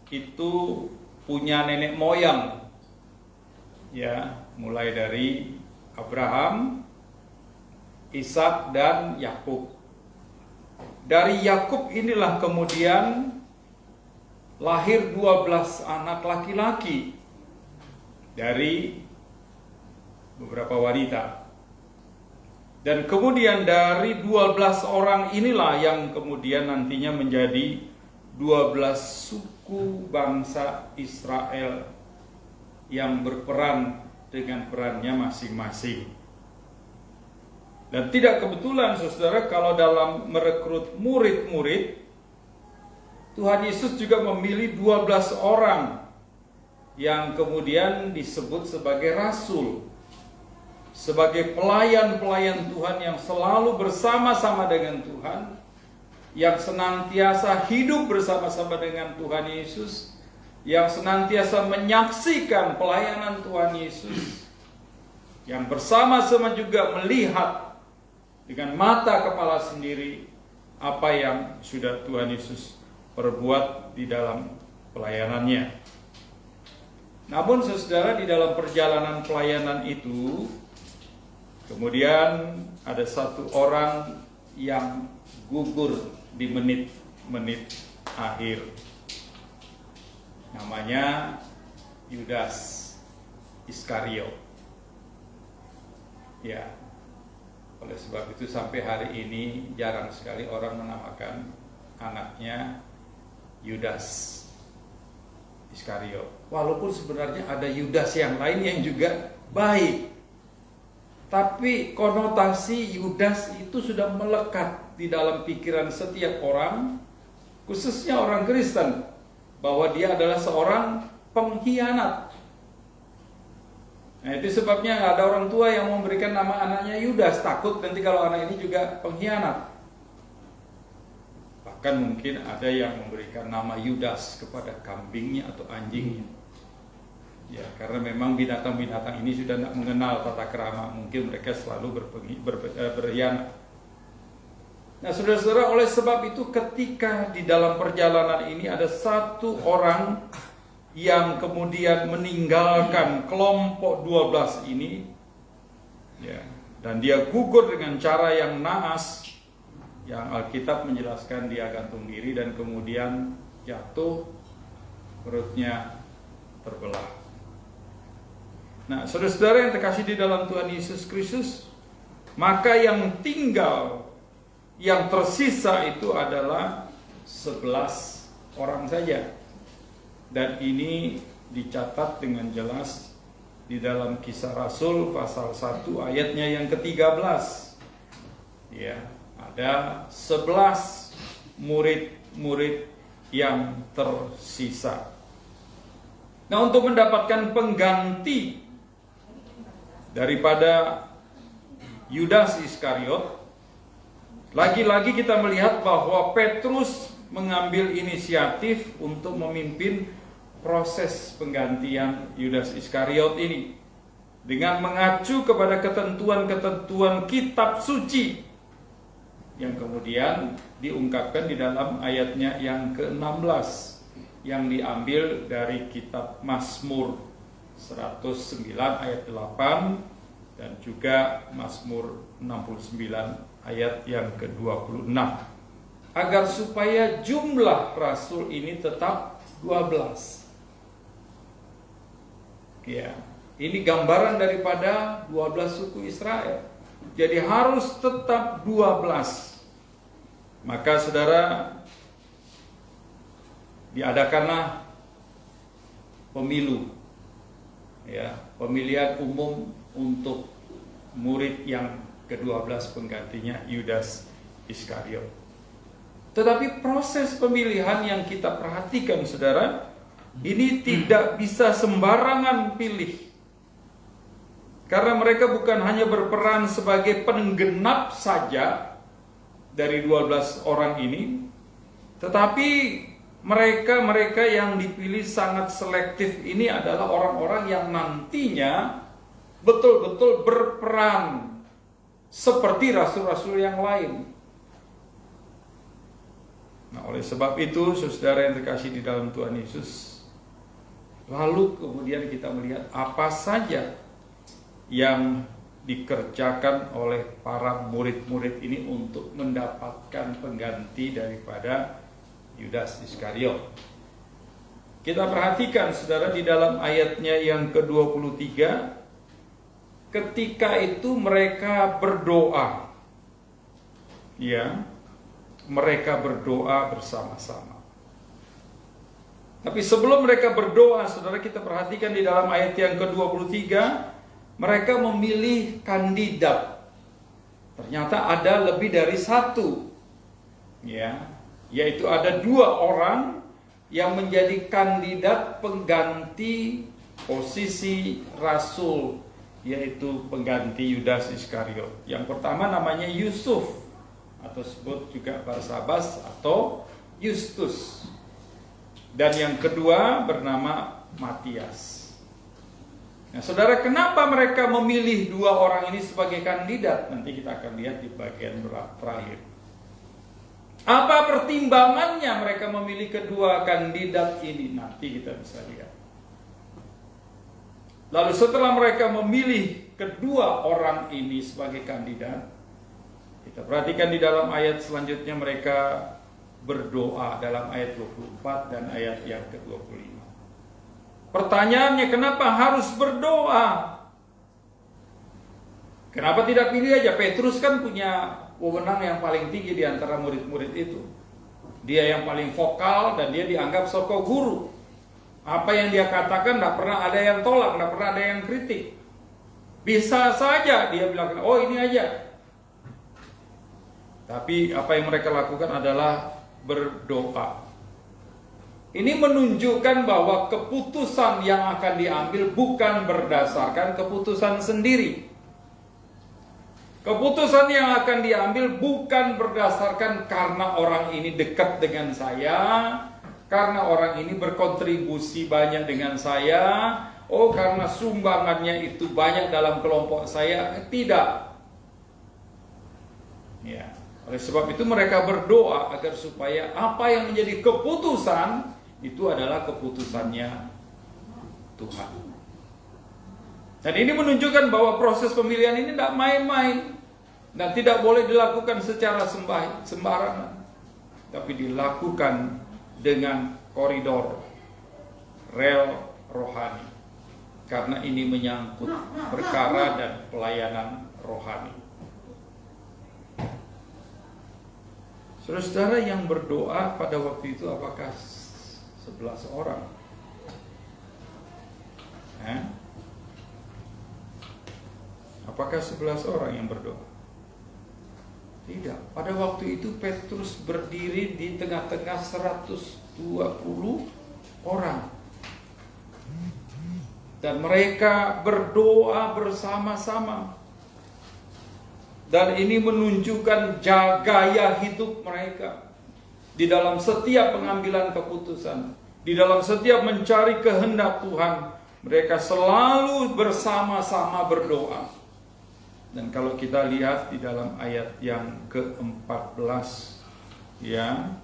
itu punya nenek moyang, ya, mulai dari Abraham, Ishak dan Yakub. Dari Yakub inilah kemudian lahir 12 anak laki-laki dari beberapa wanita. Dan kemudian dari 12 orang inilah yang kemudian nantinya menjadi 12 suku bangsa Israel yang berperan dengan perannya masing-masing. Dan tidak kebetulan saudara kalau dalam merekrut murid-murid, Tuhan Yesus juga memilih 12 orang yang kemudian disebut sebagai rasul, sebagai pelayan-pelayan Tuhan yang selalu bersama-sama dengan Tuhan, yang senantiasa hidup bersama-sama dengan Tuhan Yesus, yang senantiasa menyaksikan pelayanan Tuhan Yesus, yang bersama-sama juga melihat dengan mata kepala sendiri apa yang sudah Tuhan Yesus perbuat di dalam pelayanannya. Namun saudara, di dalam perjalanan pelayanan itu kemudian ada satu orang yang gugur di menit-menit akhir. Namanya Yudas Iskariot. Ya, oleh sebab itu sampai hari ini jarang sekali orang menamakan anaknya Yudas Iskariot. Walaupun sebenarnya ada Yudas yang lain yang juga baik, tapi konotasi Yudas itu sudah melekat di dalam pikiran setiap orang, khususnya orang Kristen, bahwa dia adalah seorang pengkhianat. Nah, itu sebabnya ada orang tua yang memberikan nama anaknya Yudas, takut nanti kalau anak ini juga pengkhianat. Bahkan mungkin ada yang memberikan nama Yudas kepada kambingnya atau anjingnya. Ya, karena memang binatang-binatang ini sudah tidak mengenal tata krama, mungkin mereka selalu berkhianat. Nah, saudara-saudara, oleh sebab itu ketika di dalam perjalanan ini ada satu orang yang kemudian meninggalkan kelompok 12 ini, ya, dan dia gugur dengan cara yang naas, yang Alkitab menjelaskan dia gantung diri dan kemudian jatuh, perutnya terbelah. Nah, saudara-saudara yang terkasih di dalam Tuhan Yesus Kristus, maka yang tinggal, yang tersisa itu adalah 11 orang saja. Dan ini dicatat dengan jelas di dalam Kisah Rasul pasal 1 ayatnya yang ke-13. Ya, ada 11 murid-murid yang tersisa. Nah, untuk mendapatkan pengganti daripada Yudas Iskariot, lagi-lagi kita melihat bahwa Petrus mengambil inisiatif untuk memimpin proses penggantian Yudas Iskariot ini dengan mengacu kepada ketentuan-ketentuan kitab suci yang kemudian diungkapkan di dalam ayatnya yang ke-16 yang diambil dari kitab Mazmur 109 ayat 8 dan juga Mazmur 69 ayat yang ke-26, agar supaya jumlah rasul ini tetap 12. Ya, ini gambaran daripada 12 suku Israel. Jadi harus tetap 12. Maka saudara, diadakanlah pemilu, ya, pemilihan umum untuk murid yang ke-12 penggantinya Yudas Iskariot. Tetapi proses pemilihan yang kita perhatikan saudara, ini tidak bisa sembarangan pilih. Karena mereka bukan hanya berperan sebagai penggenap saja dari 12 orang ini, tetapi mereka yang dipilih sangat selektif ini adalah orang-orang yang nantinya betul-betul berperan seperti rasul-rasul yang lain. Nah, oleh sebab itu, saudara yang terkasih di dalam Tuhan Yesus, lalu kemudian kita melihat apa saja yang dikerjakan oleh para murid-murid ini untuk mendapatkan pengganti daripada Yudas Iskariot. Kita perhatikan saudara di dalam ayatnya yang ke-23, ketika itu mereka berdoa. Ya, mereka berdoa bersama-sama. Tapi sebelum mereka berdoa, saudara, kita perhatikan di dalam ayat yang ke-23, mereka memilih kandidat Ternyata ada lebih dari satu, ya, yaitu ada 2 orang yang menjadi kandidat pengganti posisi rasul, yaitu pengganti Yudas Iskariot. Yang pertama namanya Yusuf, atau sebut juga Barsabas atau Justus. Dan yang kedua bernama Matias. Nah, saudara, kenapa mereka memilih 2 orang ini sebagai kandidat? Nanti kita akan lihat di bagian terakhir. Apa pertimbangannya mereka memilih kedua kandidat ini? Nanti kita bisa lihat. Lalu setelah mereka memilih kedua orang ini sebagai kandidat, kita perhatikan di dalam ayat selanjutnya mereka berdoa dalam ayat 24 dan ayat yang ke-25. Pertanyaannya, kenapa harus berdoa? Kenapa tidak pilih aja? Petrus kan punya wewenang yang paling tinggi di antara murid-murid itu. Dia yang paling vokal dan dia dianggap soko guru. Apa yang dia katakan tidak pernah ada yang tolak, tidak pernah ada yang kritik. Bisa saja dia bilang, oh ini aja. Tapi apa yang mereka lakukan adalah berdoa. Ini menunjukkan bahwa keputusan yang akan diambil bukan berdasarkan keputusan sendiri. Keputusan yang akan diambil bukan berdasarkan karena orang ini dekat dengan saya, karena orang ini berkontribusi banyak dengan saya, oh karena sumbangannya itu banyak dalam kelompok saya. Tidak. Ya, oleh sebab itu mereka berdoa agar supaya apa yang menjadi keputusan itu adalah keputusannya Tuhan. Dan ini menunjukkan bahwa proses pemilihan ini tidak main-main dan tidak boleh dilakukan secara sembarangan, tapi dilakukan dengan koridor rel rohani, karena ini menyangkut perkara dan pelayanan rohani. Saudara-saudara yang berdoa pada waktu itu apakah 11 orang? Apakah 11 orang yang berdoa? Tidak. Pada waktu itu Petrus berdiri di tengah-tengah 120 orang. Dan mereka berdoa bersama-sama. Dan ini menunjukkan gaya hidup mereka di dalam setiap pengambilan keputusan, di dalam setiap mencari kehendak Tuhan. Mereka selalu bersama-sama berdoa. Dan kalau kita lihat di dalam ayat yang ke-14, ya,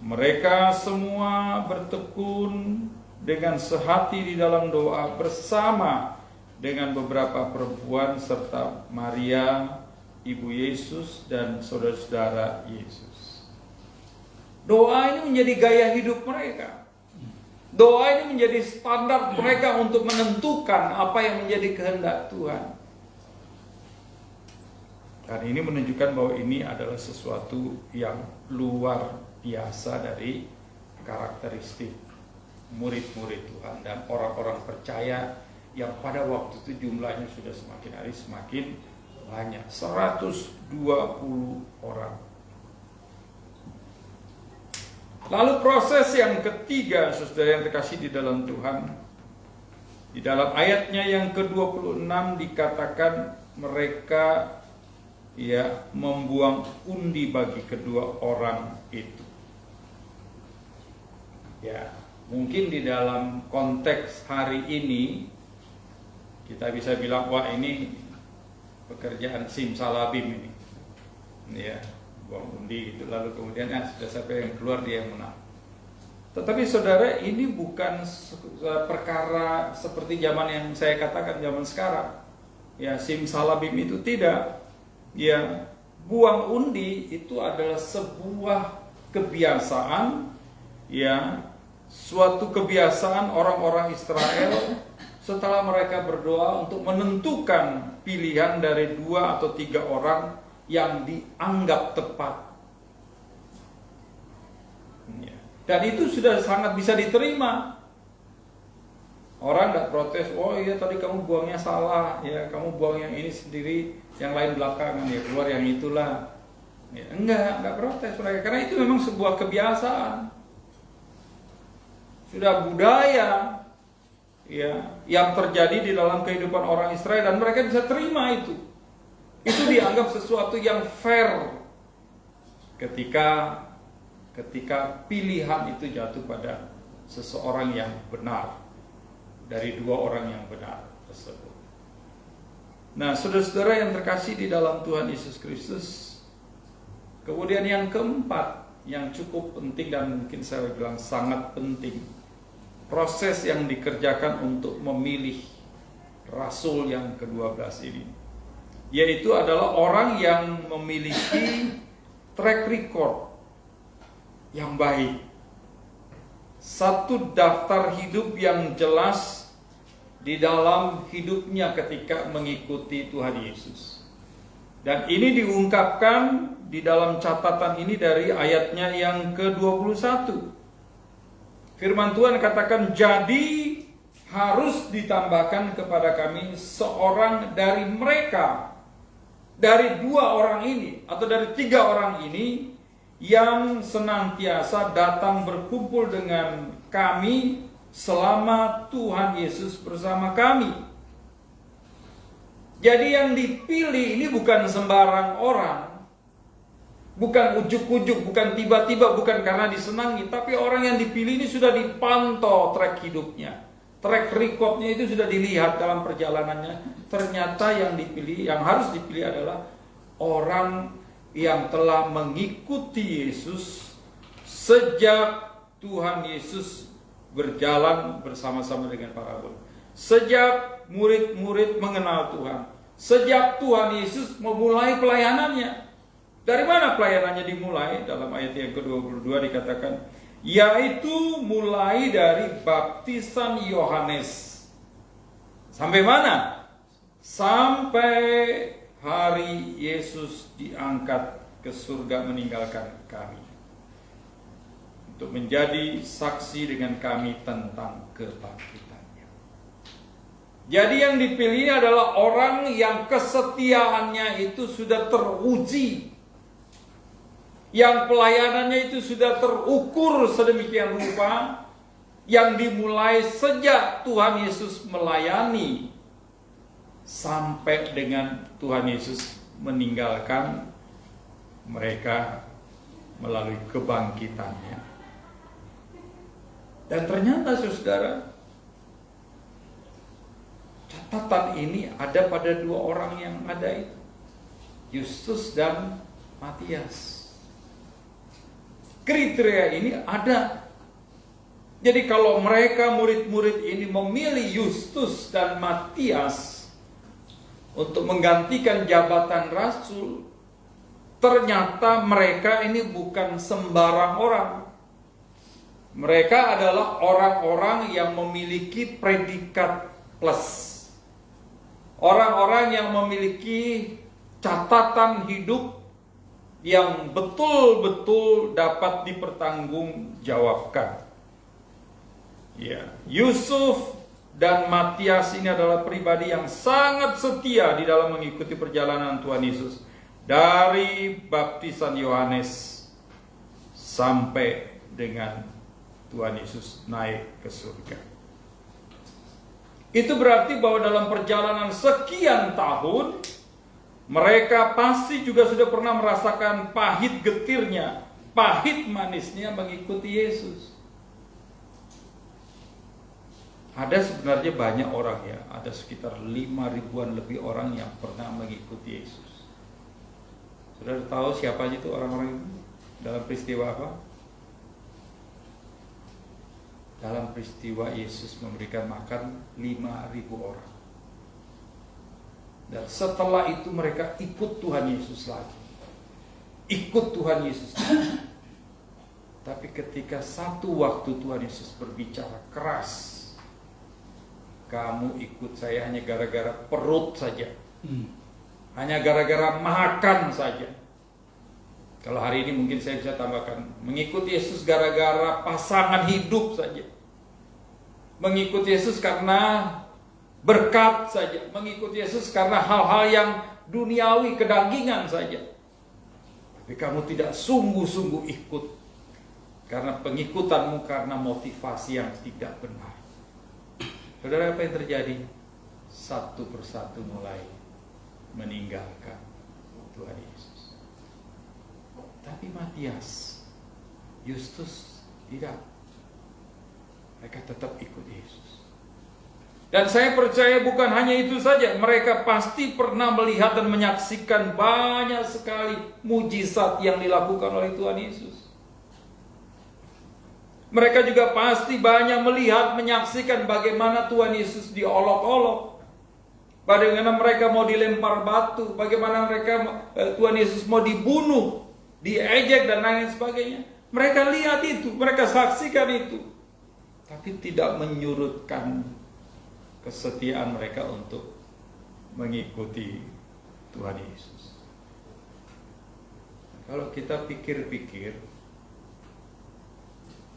mereka semua bertekun dengan sehati di dalam doa bersama dengan beberapa perempuan serta Maria, ibu Yesus, dan saudara-saudara Yesus. Doa ini menjadi gaya hidup mereka. Doa ini menjadi standar mereka untuk menentukan apa yang menjadi kehendak Tuhan. Dan ini menunjukkan bahwa ini adalah sesuatu yang luar biasa dari karakteristik murid-murid Tuhan dan orang-orang percaya yang pada waktu itu jumlahnya sudah semakin hari semakin banyak, 120 orang. Lalu proses yang ketiga, saudara yang terkasih di dalam Tuhan, di dalam ayatnya yang ke-26 dikatakan mereka membuang undi bagi kedua orang itu. Ya, mungkin di dalam konteks hari ini kita bisa bilang, wah ini pekerjaan simsalabim ini. Ya, buang undi itu lalu kemudian sudah sampai yang keluar dia yang menang. Tetapi saudara, ini bukan perkara seperti zaman yang saya katakan zaman sekarang. Ya, simsalabim itu tidak. Ya, buang undi itu adalah sebuah kebiasaan, ya, suatu kebiasaan orang-orang Israel setelah mereka berdoa untuk menentukan pilihan dari 2 atau 3 orang yang dianggap tepat. Ya. Dan itu sudah sangat bisa diterima Orang tidak protes, oh iya tadi kamu buangnya salah, ya kamu buang yang ini sendiri, yang lain belakangan, ya keluar yang itulah. Ya, enggak protes mereka, karena itu memang sebuah kebiasaan, sudah budaya, ya yang terjadi di dalam kehidupan orang Israel, dan mereka bisa terima itu. Itu dianggap sesuatu yang fair ketika pilihan itu jatuh pada seseorang yang benar dari dua orang yang benar tersebut. Nah, saudara-saudara yang terkasih di dalam Tuhan Yesus Kristus, kemudian yang keempat yang cukup penting dan mungkin saya bilang sangat penting, proses yang dikerjakan untuk memilih Rasul yang ke-12 ini, yaitu adalah orang yang memiliki track record yang baik, satu daftar hidup yang jelas di dalam hidupnya ketika mengikuti Tuhan Yesus. Dan ini diungkapkan di dalam catatan ini dari ayatnya yang ke-21. Firman Tuhan katakan, jadi harus ditambahkan kepada kami seorang dari mereka, dari dua orang ini atau dari tiga orang ini, yang senantiasa datang berkumpul dengan kami selama Tuhan Yesus bersama kami. Jadi yang dipilih ini bukan sembarang orang, bukan ujuk-ujuk, bukan tiba-tiba, bukan karena disenangi, tapi orang yang dipilih ini sudah dipantau track hidupnya, track recordnya itu sudah dilihat dalam perjalanannya. Ternyata yang dipilih, yang harus dipilih adalah orang yang telah mengikuti Yesus sejak Tuhan Yesus berjalan bersama-sama dengan para murid, sejak murid-murid mengenal Tuhan, sejak Tuhan Yesus memulai pelayanannya. Dari mana pelayanannya dimulai? Dalam ayat yang ke-22 dikatakan, yaitu mulai dari baptisan Yohanes. Sampai mana? Sampai hari Yesus diangkat ke surga meninggalkan kami, untuk menjadi saksi dengan kami tentang kebangkitannya. Jadi yang dipilih adalah orang yang kesetiaannya itu sudah teruji, yang pelayanannya itu sudah terukur sedemikian rupa, yang dimulai sejak Tuhan Yesus melayani sampai dengan Tuhan Yesus meninggalkan mereka melalui kebangkitannya. Dan ternyata saudara, catatan ini ada pada dua orang yang ada itu, Justus dan Matias. Kriteria ini ada. Jadi kalau mereka murid-murid ini memilih Justus dan Matias untuk menggantikan jabatan rasul, ternyata mereka ini bukan sembarang orang. Mereka adalah orang-orang yang memiliki predikat plus, orang-orang yang memiliki catatan hidup yang betul-betul dapat dipertanggungjawabkan. Ya, Yusuf dan Matias ini adalah pribadi yang sangat setia di dalam mengikuti perjalanan Tuhan Yesus dari baptisan Yohanes sampai dengan Tuhan Yesus naik ke surga. Itu berarti bahwa dalam perjalanan sekian tahun, mereka pasti juga sudah pernah merasakan pahit getirnya, pahit manisnya mengikuti Yesus. Ada sebenarnya banyak orang ya, ada sekitar 5.000-an lebih orang yang pernah mengikuti Yesus. Sudah tahu siapa aja itu orang-orang itu? Dalam peristiwa apa? Dalam peristiwa Yesus memberikan makan 5.000 orang. Dan setelah itu mereka ikut Tuhan Yesus lagi. Ikut Tuhan Yesus lagi. Tapi ketika satu waktu Tuhan Yesus berbicara keras, kamu ikut saya hanya gara-gara perut saja, hanya gara-gara makan saja. Kalau hari ini mungkin saya bisa tambahkan, mengikuti Yesus gara-gara pasangan hidup saja. mengikuti Yesus karena berkat saja, mengikuti Yesus karena hal-hal yang duniawi, kedagingan saja. Tapi kamu tidak sungguh-sungguh ikut karena pengikutanmu karena motivasi yang tidak benar. Saudara, apa yang terjadi? Satu persatu mulai meninggalkan Tuhan Yesus. Tapi Matias, Justus tidak. Mereka tetap ikut Yesus. Dan saya percaya bukan hanya itu saja, mereka pasti pernah melihat dan menyaksikan banyak sekali mujizat yang dilakukan oleh Tuhan Yesus. Mereka juga pasti banyak melihat, menyaksikan bagaimana Tuhan Yesus diolok-olok, bagaimana mereka mau dilempar batu, bagaimana Tuhan Yesus mau dibunuh, diejek dan lain sebagainya. Mereka lihat itu, mereka saksikan itu, tapi tidak menyurutkan kesetiaan mereka untuk mengikuti Tuhan Yesus. Kalau kita pikir-pikir,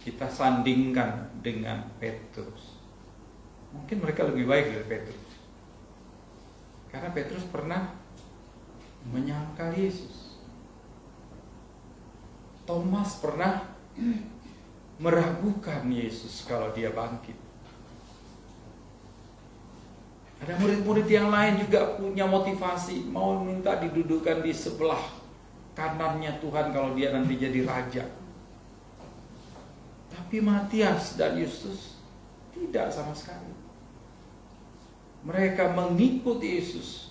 kita sandingkan dengan Petrus, mungkin mereka lebih baik dari Petrus, karena Petrus pernah menyangkal Yesus. Thomas pernah meragukan Yesus kalau dia bangkit. Ada murid-murid yang lain juga punya motivasi, mau minta didudukkan di sebelah kanannya Tuhan kalau dia nanti jadi raja. Tapi Matias dan Justus tidak sama sekali. Mereka mengikuti Yesus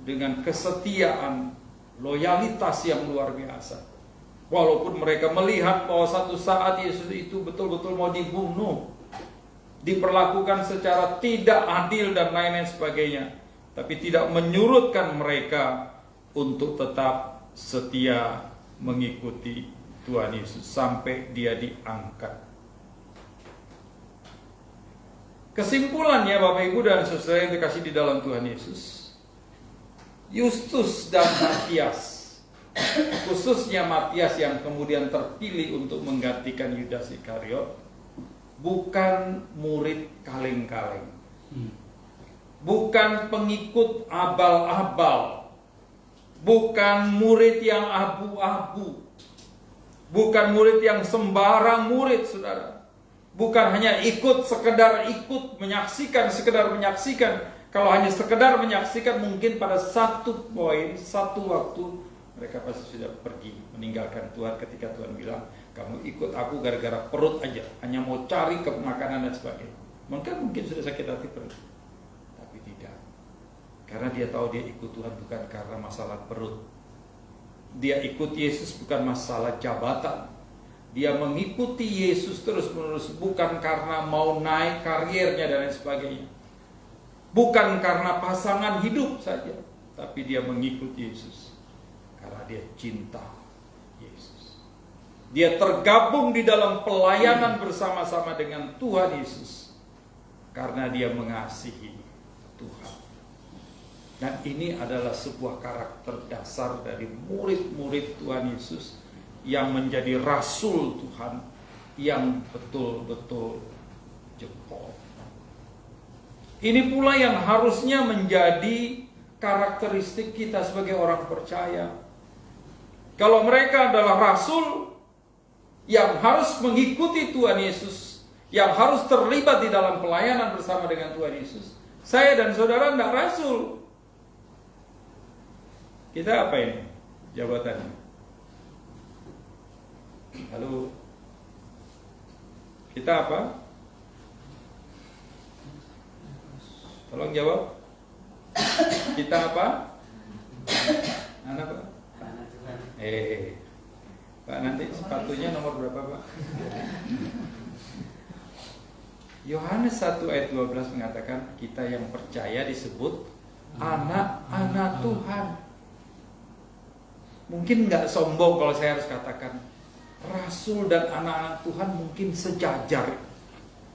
dengan kesetiaan, loyalitas yang luar biasa. Walaupun mereka melihat bahwa satu saat Yesus itu betul-betul mau dibunuh, diperlakukan secara tidak adil dan lain-lain sebagainya, tapi tidak menyurutkan mereka untuk tetap setia mengikuti Tuhan Yesus sampai dia diangkat. Kesimpulannya, Bapak Ibu dan Saudara yang dikasih di dalam Tuhan Yesus, Justus dan Matias, khususnya Matias yang kemudian terpilih untuk menggantikan Yudas Iskariot, bukan murid kaleng-kaleng, bukan pengikut abal-abal, bukan murid yang abu-abu, bukan murid yang sembarang murid, saudara. Bukan hanya sekedar ikut, sekedar menyaksikan. Kalau hanya sekedar menyaksikan, mungkin pada satu poin, satu waktu, mereka pasti sudah pergi, meninggalkan Tuhan ketika Tuhan bilang, kamu ikut aku gara-gara perut aja, hanya mau cari makanan dan sebagainya. Mungkin sudah sakit hati perut. Tapi tidak. Karena dia tahu dia ikut Tuhan bukan karena masalah perut. Dia ikut Yesus bukan masalah jabatan. Dia mengikuti Yesus terus-menerus bukan karena mau naik kariernya dan lain sebagainya. Bukan karena pasangan hidup saja, tapi dia mengikuti Yesus karena dia cinta Yesus. Dia tergabung di dalam pelayanan bersama-sama dengan Tuhan Yesus karena dia mengasihi Tuhan. Dan ini adalah sebuah karakter dasar dari murid-murid Tuhan Yesus yang menjadi rasul Tuhan yang betul-betul jempol. Ini pula yang harusnya menjadi karakteristik kita sebagai orang percaya. Kalau mereka adalah rasul yang harus mengikuti Tuhan Yesus, yang harus terlibat di dalam pelayanan bersama dengan Tuhan Yesus, saya dan saudara tidak rasul. Kita apa ini jabatannya? Halo, kita apa? Tolong jawab. Kita apa? Anak apa? Pak, nanti sepatunya nomor berapa, Pak? Yohanes 1 ayat 12 mengatakan kita yang percaya disebut anak-anak Tuhan. Mungkin nggak sombong kalau saya harus katakan rasul dan anak-anak Tuhan mungkin sejajar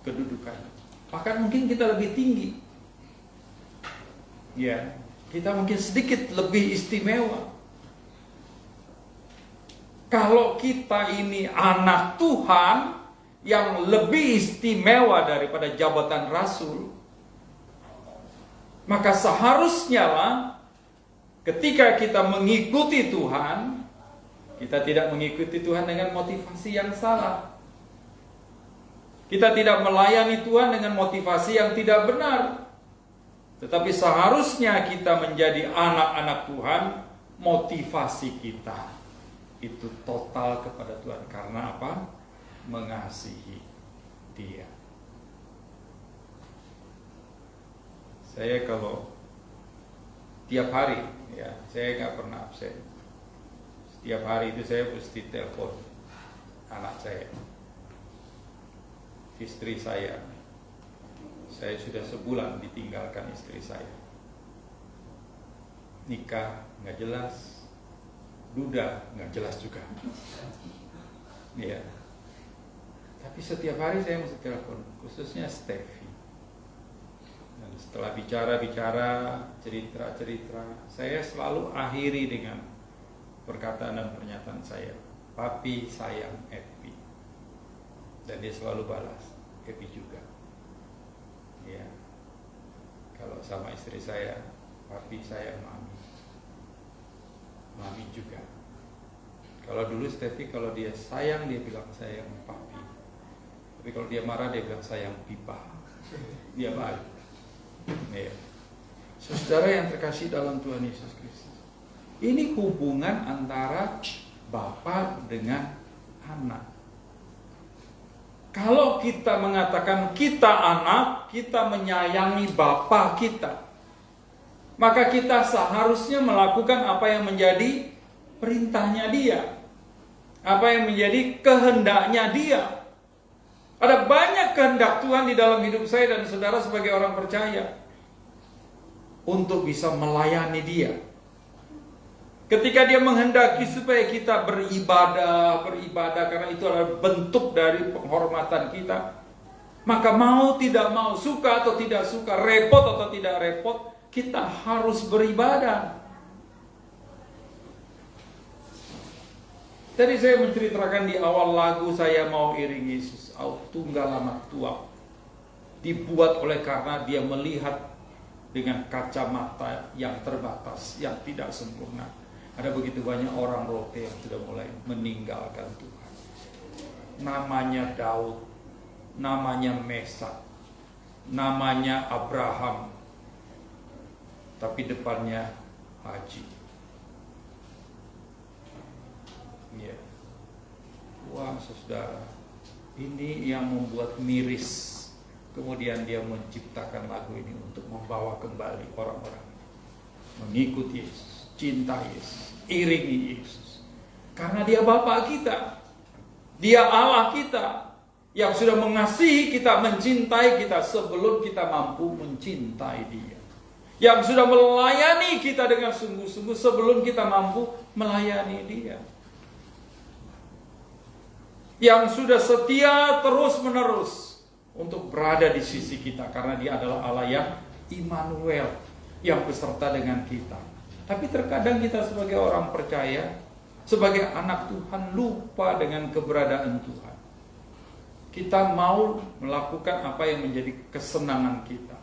kedudukannya. Bahkan mungkin kita lebih tinggi. Ya, kita mungkin sedikit lebih istimewa. Kalau kita ini anak Tuhan yang lebih istimewa daripada jabatan rasul, maka seharusnya lah ketika kita mengikuti Tuhan, kita tidak mengikuti Tuhan dengan motivasi yang salah. Kita tidak melayani Tuhan dengan motivasi yang tidak benar. Tetapi seharusnya kita menjadi anak-anak Tuhan, motivasi kita itu total kepada Tuhan. Karena apa? Mengasihi Dia. Saya kalau tiap hari, ya, saya nggak pernah absen. Setiap hari itu saya mesti telepon anak saya, istri saya. Saya sudah sebulan ditinggalkan istri saya. Nikah nggak jelas, duda nggak jelas juga. Ya. Tapi setiap hari saya mesti telepon, khususnya Steffi. Dan setelah bicara-bicara, cerita-cerita, saya selalu akhiri dengan perkataan dan pernyataan saya, "Papi sayang Epi." Dan dia selalu balas, "Epi juga." Ya. Kalau sama istri saya, "Papi sayang Mami." Mami juga. Kalau dulu Steffi, kalau dia sayang dia bilang sayang Papi. Tapi kalau dia marah dia bilang sayang Pipa. Dia balik. Ya. Saudara yang terkasih dalam Tuhan Yesus Kristus, ini hubungan antara Bapa dengan anak. Kalau kita mengatakan kita anak, kita menyayangi Bapa kita, maka kita seharusnya melakukan apa yang menjadi perintahnya Dia, apa yang menjadi kehendaknya Dia. Ada banyak kehendak Tuhan di dalam hidup saya dan saudara sebagai orang percaya untuk bisa melayani Dia. Ketika Dia menghendaki supaya kita beribadah karena itu adalah bentuk dari penghormatan kita, maka mau tidak mau, suka atau tidak suka, repot atau tidak repot, kita harus beribadah. Tadi saya menceritakan di awal lagu "Saya Mau Iring Yesus", tunggal anak tua, dibuat oleh karena dia melihat dengan kacamata yang terbatas, yang tidak sempurna. Ada begitu banyak orang rote yang sudah mulai meninggalkan Tuhan. Namanya Daud, namanya Mesak, namanya Abraham, tapi depannya Haji. Ya. Wah, saudara, ini yang membuat miris. Kemudian dia menciptakan lagu ini untuk membawa kembali orang-orang mengikuti Yesus, cinta Yesus, iringi Yesus. Karena Dia Bapa kita, Dia Allah kita, yang sudah mengasihi kita, mencintai kita sebelum kita mampu mencintai Dia, yang sudah melayani kita dengan sungguh-sungguh sebelum kita mampu melayani Dia, yang sudah setia terus-menerus untuk berada di sisi kita, karena Dia adalah Allah yang Immanuel, yang beserta dengan kita. Tapi terkadang kita sebagai orang percaya, sebagai anak Tuhan, lupa dengan keberadaan Tuhan. Kita mau melakukan apa yang menjadi kesenangan kita,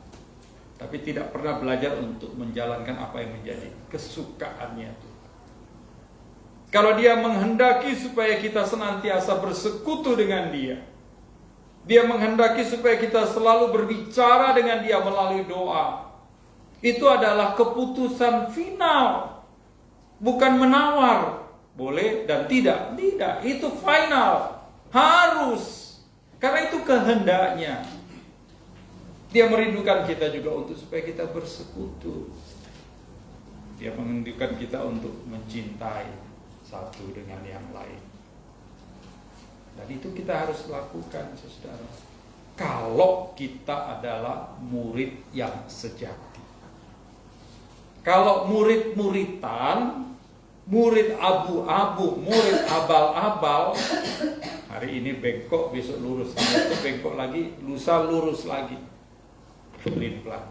tapi tidak pernah belajar untuk menjalankan apa yang menjadi kesukaannya Tuhan. Kalau Dia menghendaki supaya kita senantiasa bersekutu dengan Dia, Dia menghendaki supaya kita selalu berbicara dengan Dia melalui doa, itu adalah keputusan final, bukan menawar, boleh dan tidak. Tidak, itu final, harus, karena itu kehendaknya. Dia merindukan kita juga untuk supaya kita bersekutu. Dia merindukan kita untuk mencintai satu dengan yang lain. Dan itu kita harus lakukan, saudara, kalau kita adalah murid yang sejati. Kalau murid-muritan, murid abu-abu, murid abal-abal, hari ini bengkok, besok lurus, besok bengkok lagi, lusa lurus lagi, pelin-pelan.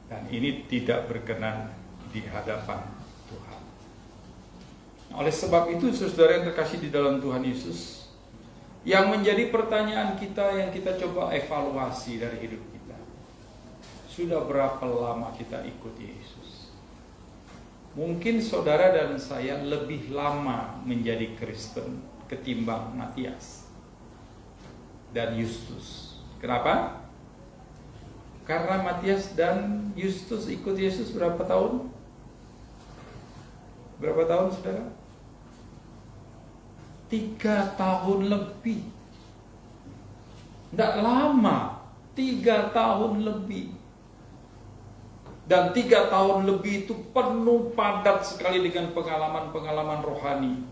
Dan ini tidak berkenan di hadapan Tuhan. Oleh sebab itu, saudara yang terkasih di dalam Tuhan Yesus, Yang menjadi pertanyaan kita yang kita coba evaluasi dari hidup kita. Sudah berapa lama kita ikut Yesus? Mungkin saudara dan saya lebih lama menjadi Kristen ketimbang Matias dan Justus. Kenapa? Karena Matias dan Justus ikut Yesus berapa tahun? Berapa tahun, saudara? 3 tahun lebih. Tidak lama, 3 tahun lebih. Dan 3 tahun lebih itu penuh padat sekali dengan pengalaman-pengalaman rohani,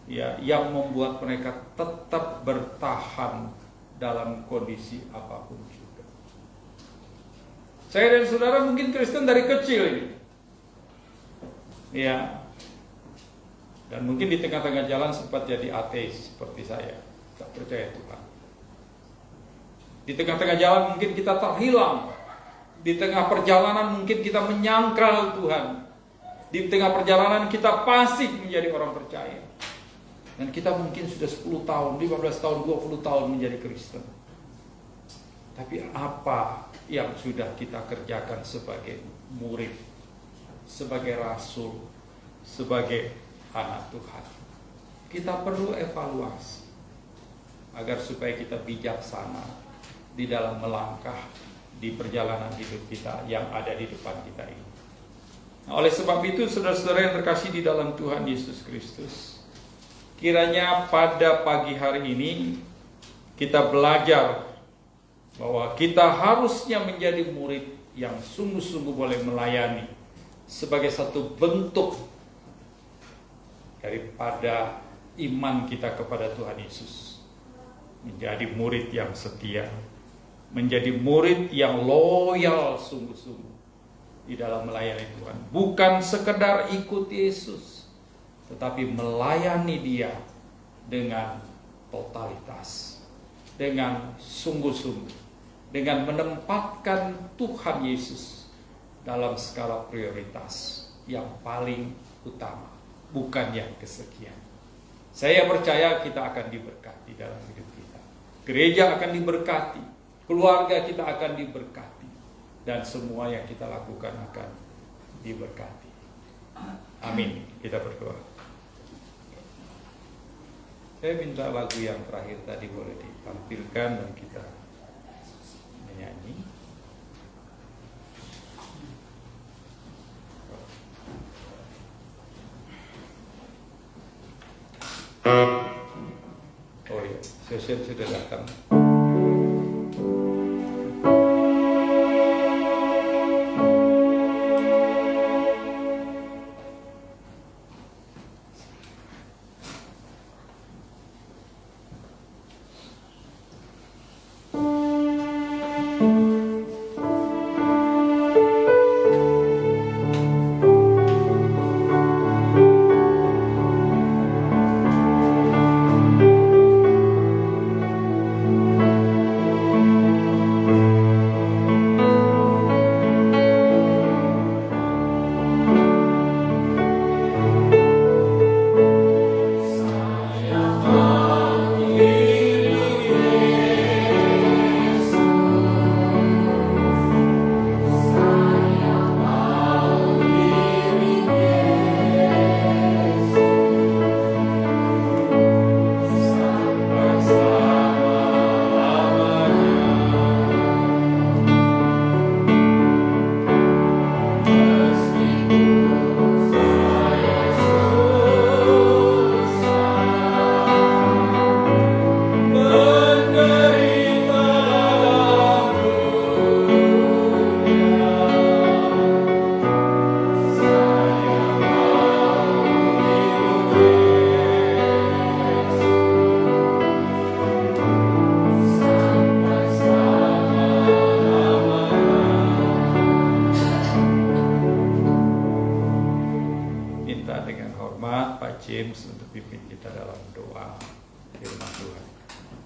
ya, yang membuat mereka tetap bertahan dalam kondisi apapun juga. Saya dan saudara mungkin Kristen dari kecil ini, ya, dan mungkin di tengah-tengah jalan sempat jadi ateis seperti saya, tak percaya Tuhan. Di tengah-tengah jalan mungkin kita terhilang. Di tengah perjalanan mungkin kita menyangkal Tuhan. Di tengah perjalanan kita pasif menjadi orang percaya. Dan kita mungkin sudah 10 tahun, 15 tahun, 20 tahun menjadi Kristen. Tapi apa yang sudah kita kerjakan sebagai murid, sebagai rasul, sebagai anak Tuhan? Kita perlu evaluasi agar supaya kita bijaksana di dalam melangkah di perjalanan hidup kita yang ada di depan kita ini. Nah, oleh sebab itu, saudara-saudara yang terkasih di dalam Tuhan Yesus Kristus, kiranya pada pagi hari ini kita belajar bahwa kita harusnya menjadi murid yang sungguh-sungguh boleh melayani sebagai satu bentuk daripada iman kita kepada Tuhan Yesus. Menjadi murid yang setia, menjadi murid yang loyal sungguh-sungguh di dalam melayani Tuhan. Bukan sekedar ikut Yesus, tetapi melayani Dia dengan totalitas, dengan sungguh-sungguh, dengan menempatkan Tuhan Yesus dalam skala prioritas yang paling utama, bukan yang kesekian. Saya percaya kita akan diberkati dalam hidup kita. Gereja akan diberkati, keluarga kita akan diberkati, dan semua yang kita lakukan akan diberkati. Amin. Kita berdoa. Saya minta lagu yang terakhir tadi boleh ditampilkan dan kita menyanyi. Oh ya, session sudah datang.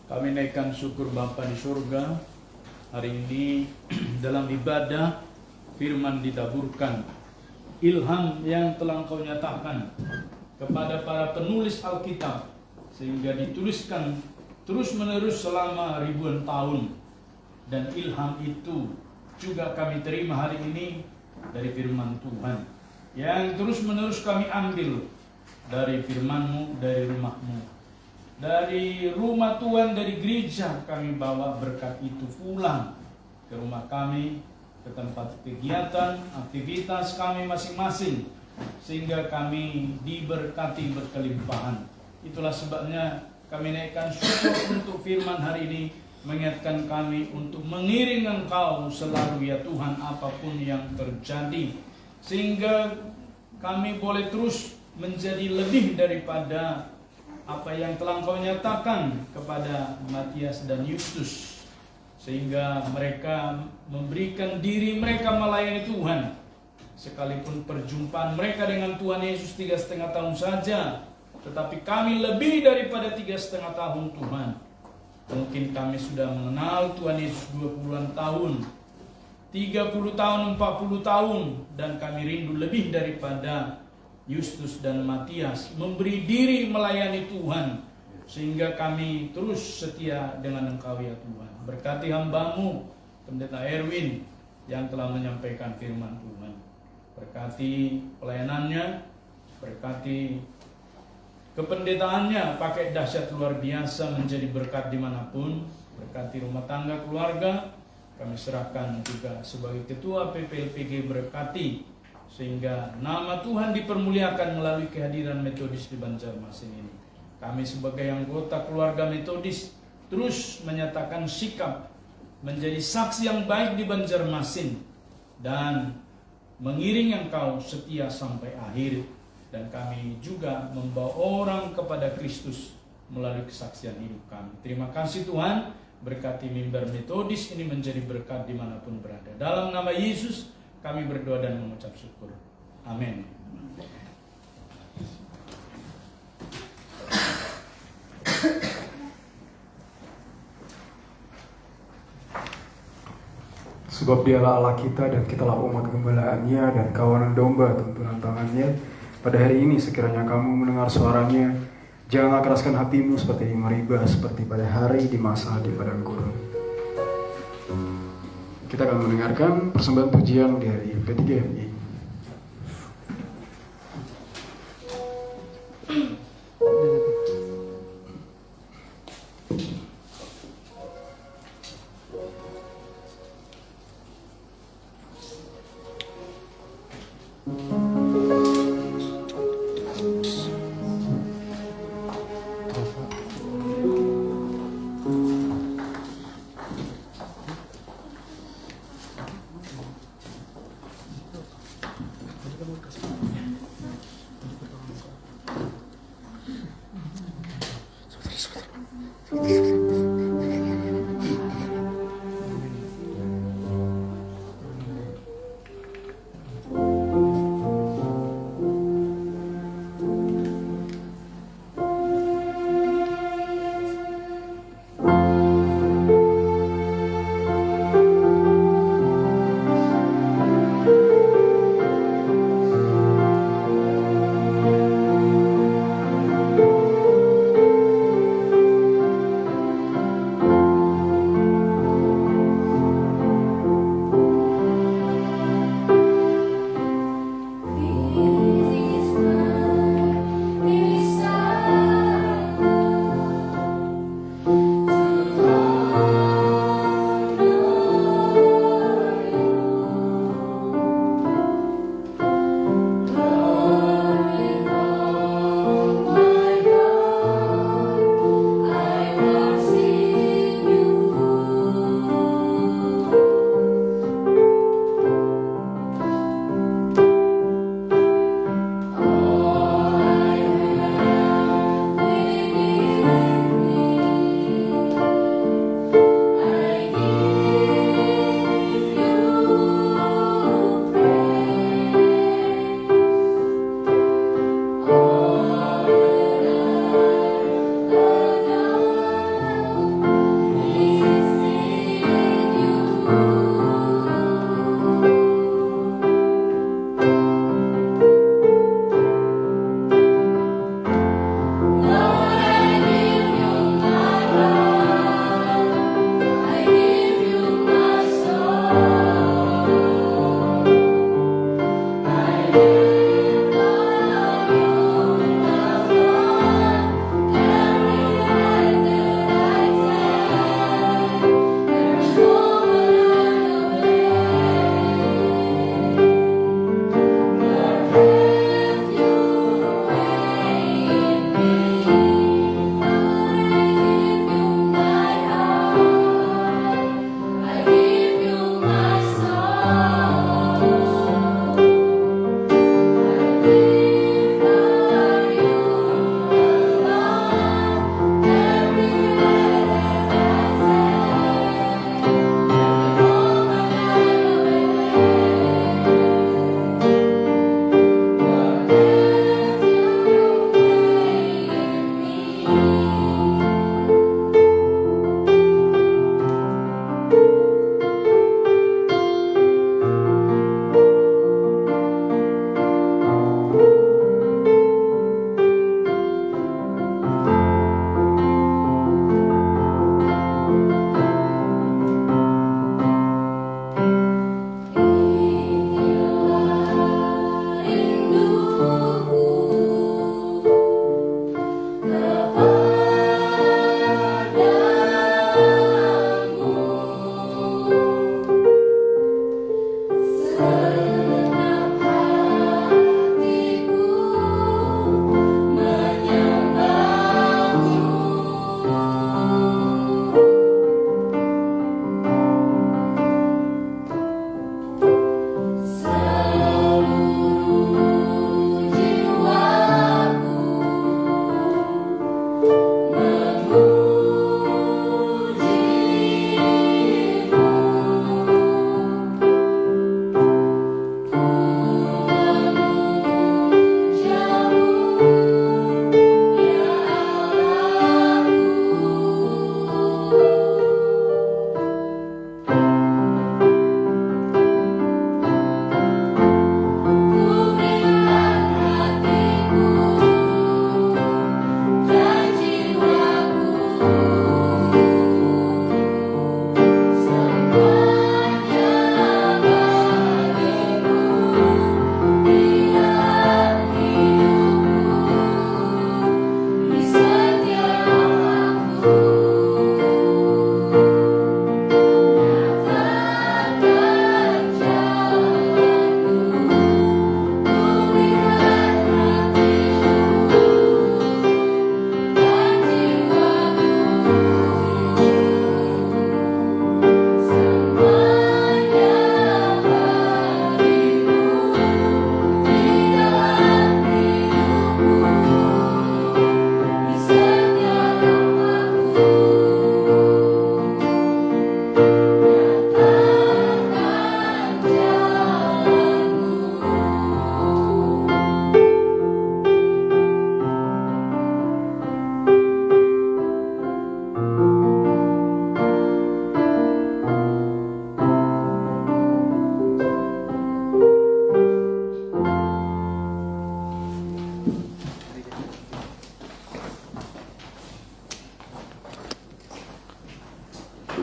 Kami naikkan syukur Bapa di surga. Hari ini dalam ibadah firman ditaburkan, ilham yang telah Engkau nyatakan kepada para penulis Alkitab, sehingga dituliskan terus-menerus selama ribuan tahun. Dan ilham itu juga kami terima hari ini dari firman Tuhan, yang terus-menerus kami ambil dari firman-Mu, dari rumah-Mu, dari rumah Tuhan, dari gereja. Kami bawa berkat itu pulang ke rumah kami, ke tempat kegiatan, aktivitas kami masing-masing, sehingga kami diberkati berkelimpahan. Itulah sebabnya kami naikkan syukur untuk firman hari ini, mengingatkan kami untuk mengiring Engkau selalu ya Tuhan, apapun yang terjadi, sehingga kami boleh terus menjadi lebih daripada apa yang telah Engkau nyatakan kepada Matias dan Justus, sehingga mereka memberikan diri mereka melayani Tuhan, sekalipun perjumpaan mereka dengan Tuhan Yesus 3,5 tahun saja, tetapi kami lebih daripada 3,5 tahun Tuhan. Mungkin kami sudah mengenal Tuhan Yesus 20-an tahun, 30 tahun, 40 tahun, dan kami rindu lebih daripada Justus dan Matias memberi diri melayani Tuhan, sehingga kami terus setia dengan Engkau ya Tuhan. Berkati hamba-Mu Pendeta Erwin yang telah menyampaikan firman Tuhan. Berkati pelayanannya, berkati kependetaannya, pakai dahsyat luar biasa menjadi berkat dimanapun. Berkati rumah tangga keluarga, kami serahkan juga sebagai ketua PPLPG, berkati sehingga nama Tuhan dipermuliakan melalui kehadiran Metodis di Banjarmasin ini. Kami sebagai anggota keluarga Metodis terus menyatakan sikap menjadi saksi yang baik di Banjarmasin dan mengiring Engkau setia sampai akhir. Dan kami juga membawa orang kepada Kristus melalui kesaksian hidup kami. Terima kasih Tuhan, berkati mimbar Metodis ini menjadi berkat dimanapun berada. Dalam nama Yesus kami berdoa dan mengucap syukur. Amin.
Sebab Dialah Allah kita dan kitalah umat gembalaannya dan kawanan domba tuntunan tangannya. Pada hari ini sekiranya kamu mendengar suaranya, janganlah keraskan hatimu seperti di Meribah, seperti pada hari di masa di padang gurun. Kita akan mendengarkan persembahan pujian dari P3MI.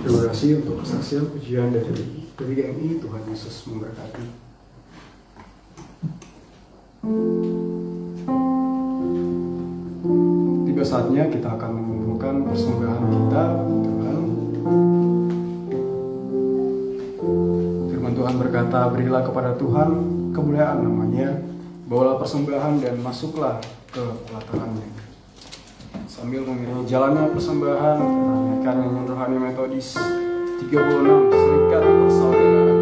Terima kasih untuk kesaksian pujian dari GMI. Tuhan Yesus memberkati. Tiba saatnya kita akan mengumpulkan persembahan kita. Tuhan, firman Tuhan berkata, berilah kepada Tuhan kemuliaan namanya, bawalah persembahan dan masuklah ke pelatarannya. Sambil mengiringi jalannya persembahan, kita nyanyikan nyanyian rohani Metodis 36, Serikat Persaudaraan.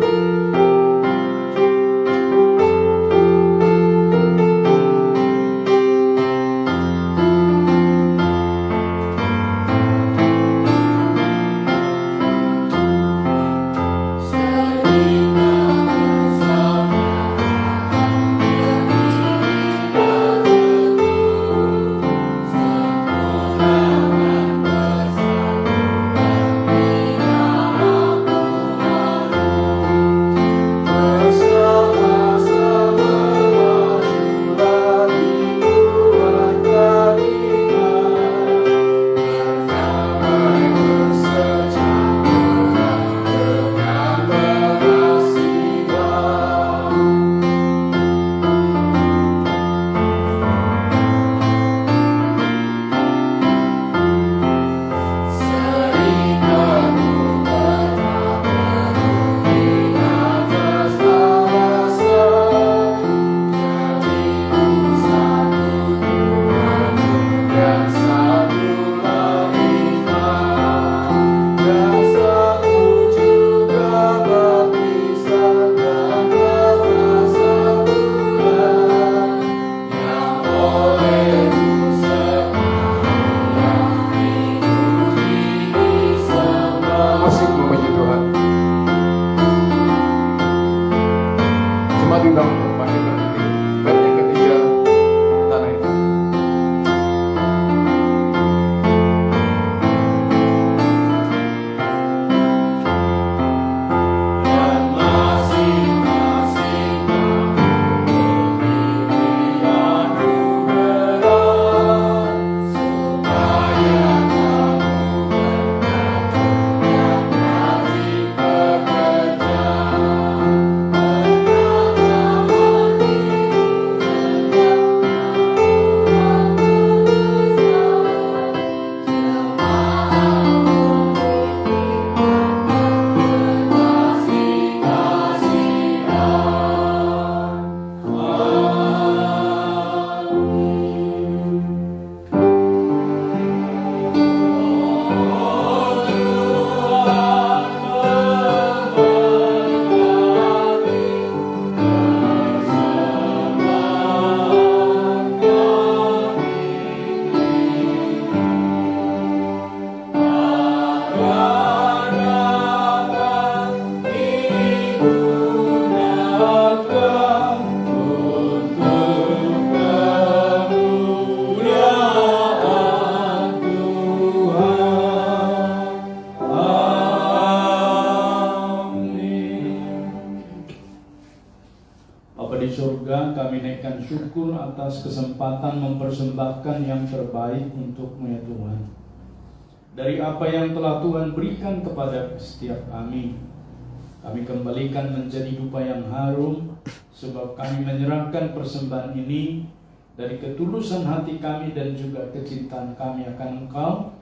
Syukur atas kesempatan mempersembahkan yang terbaik untuk-Mu ya Tuhan. Dari apa yang telah Tuhan berikan kepada setiap kami kembalikan menjadi dupa yang harum, sebab kami menyerahkan persembahan ini dari ketulusan hati kami dan juga kecintaan kami akan Engkau.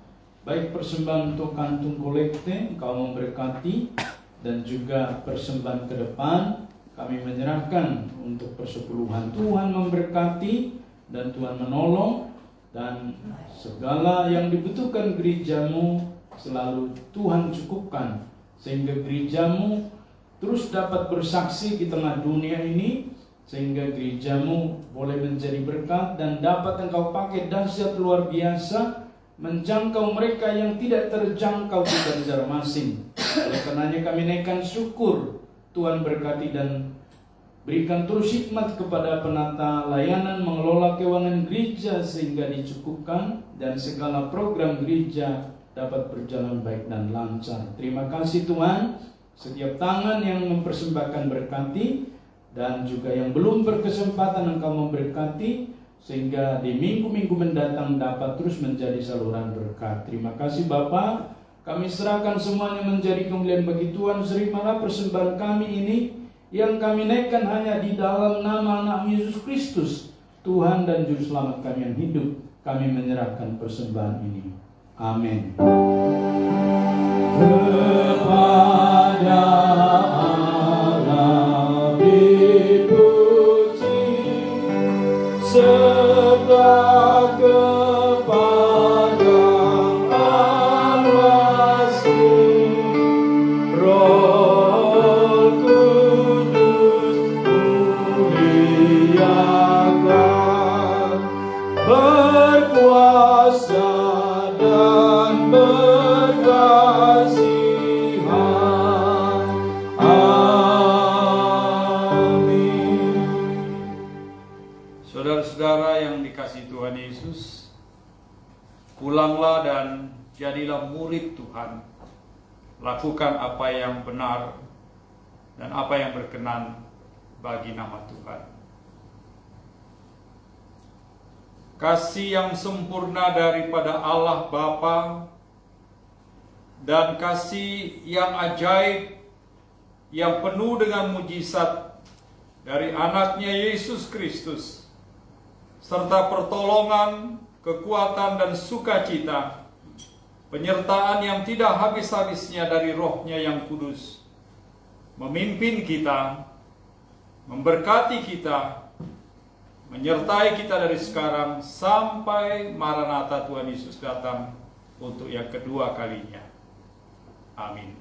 Baik persembahan untuk kantung kolekte, Engkau memberkati, dan juga persembahan ke depan kami menyerahkan untuk persepuluhan. Tuhan memberkati dan Tuhan menolong, dan segala yang dibutuhkan gereja-Mu selalu Tuhan cukupkan, sehingga gereja-Mu terus dapat bersaksi di tengah dunia ini, sehingga gereja-Mu boleh menjadi berkat dan dapat Engkau pakai dahsyat luar biasa menjangkau mereka yang tidak terjangkau di Banjarmasin. Oleh karenanya kami naikkan syukur. Tuhan berkati dan berikan terus hikmat kepada penata layanan mengelola keuangan gereja sehingga dicukupkan dan segala program gereja dapat berjalan baik dan lancar. Terima kasih Tuhan, setiap tangan yang mempersembahkan berkati, dan juga yang belum berkesempatan Engkau memberkati, sehingga di minggu-minggu mendatang dapat terus menjadi saluran berkat. Terima kasih Bapa. Kami serahkan semuanya menjadi kemuliaan bagi Tuhan. Terimalah persembahan kami ini yang kami naikkan hanya di dalam nama anak Yesus Kristus, Tuhan dan Juru Selamat kami yang hidup. Kami menyerahkan persembahan ini. Amin. Kepada Allah dipuji, serta kepada Al-Masih, Roh Kudus muliakan, berkuasa dan berkasihan. Amin.
Saudara-saudara yang dikasihi Tuhan Yesus, pulanglah dan jadilah murid Tuhan. Lakukan apa yang benar dan apa yang berkenan bagi nama Tuhan. Kasih yang sempurna daripada Allah Bapa dan kasih yang ajaib, yang penuh dengan mujizat dari anaknya Yesus Kristus, serta pertolongan, kekuatan dan sukacita, penyertaan yang tidak habis-habisnya dari Roh-Nya yang kudus, memimpin kita, memberkati kita, menyertai kita dari sekarang sampai Maranatha Tuhan Yesus datang untuk yang kedua kalinya. Amin.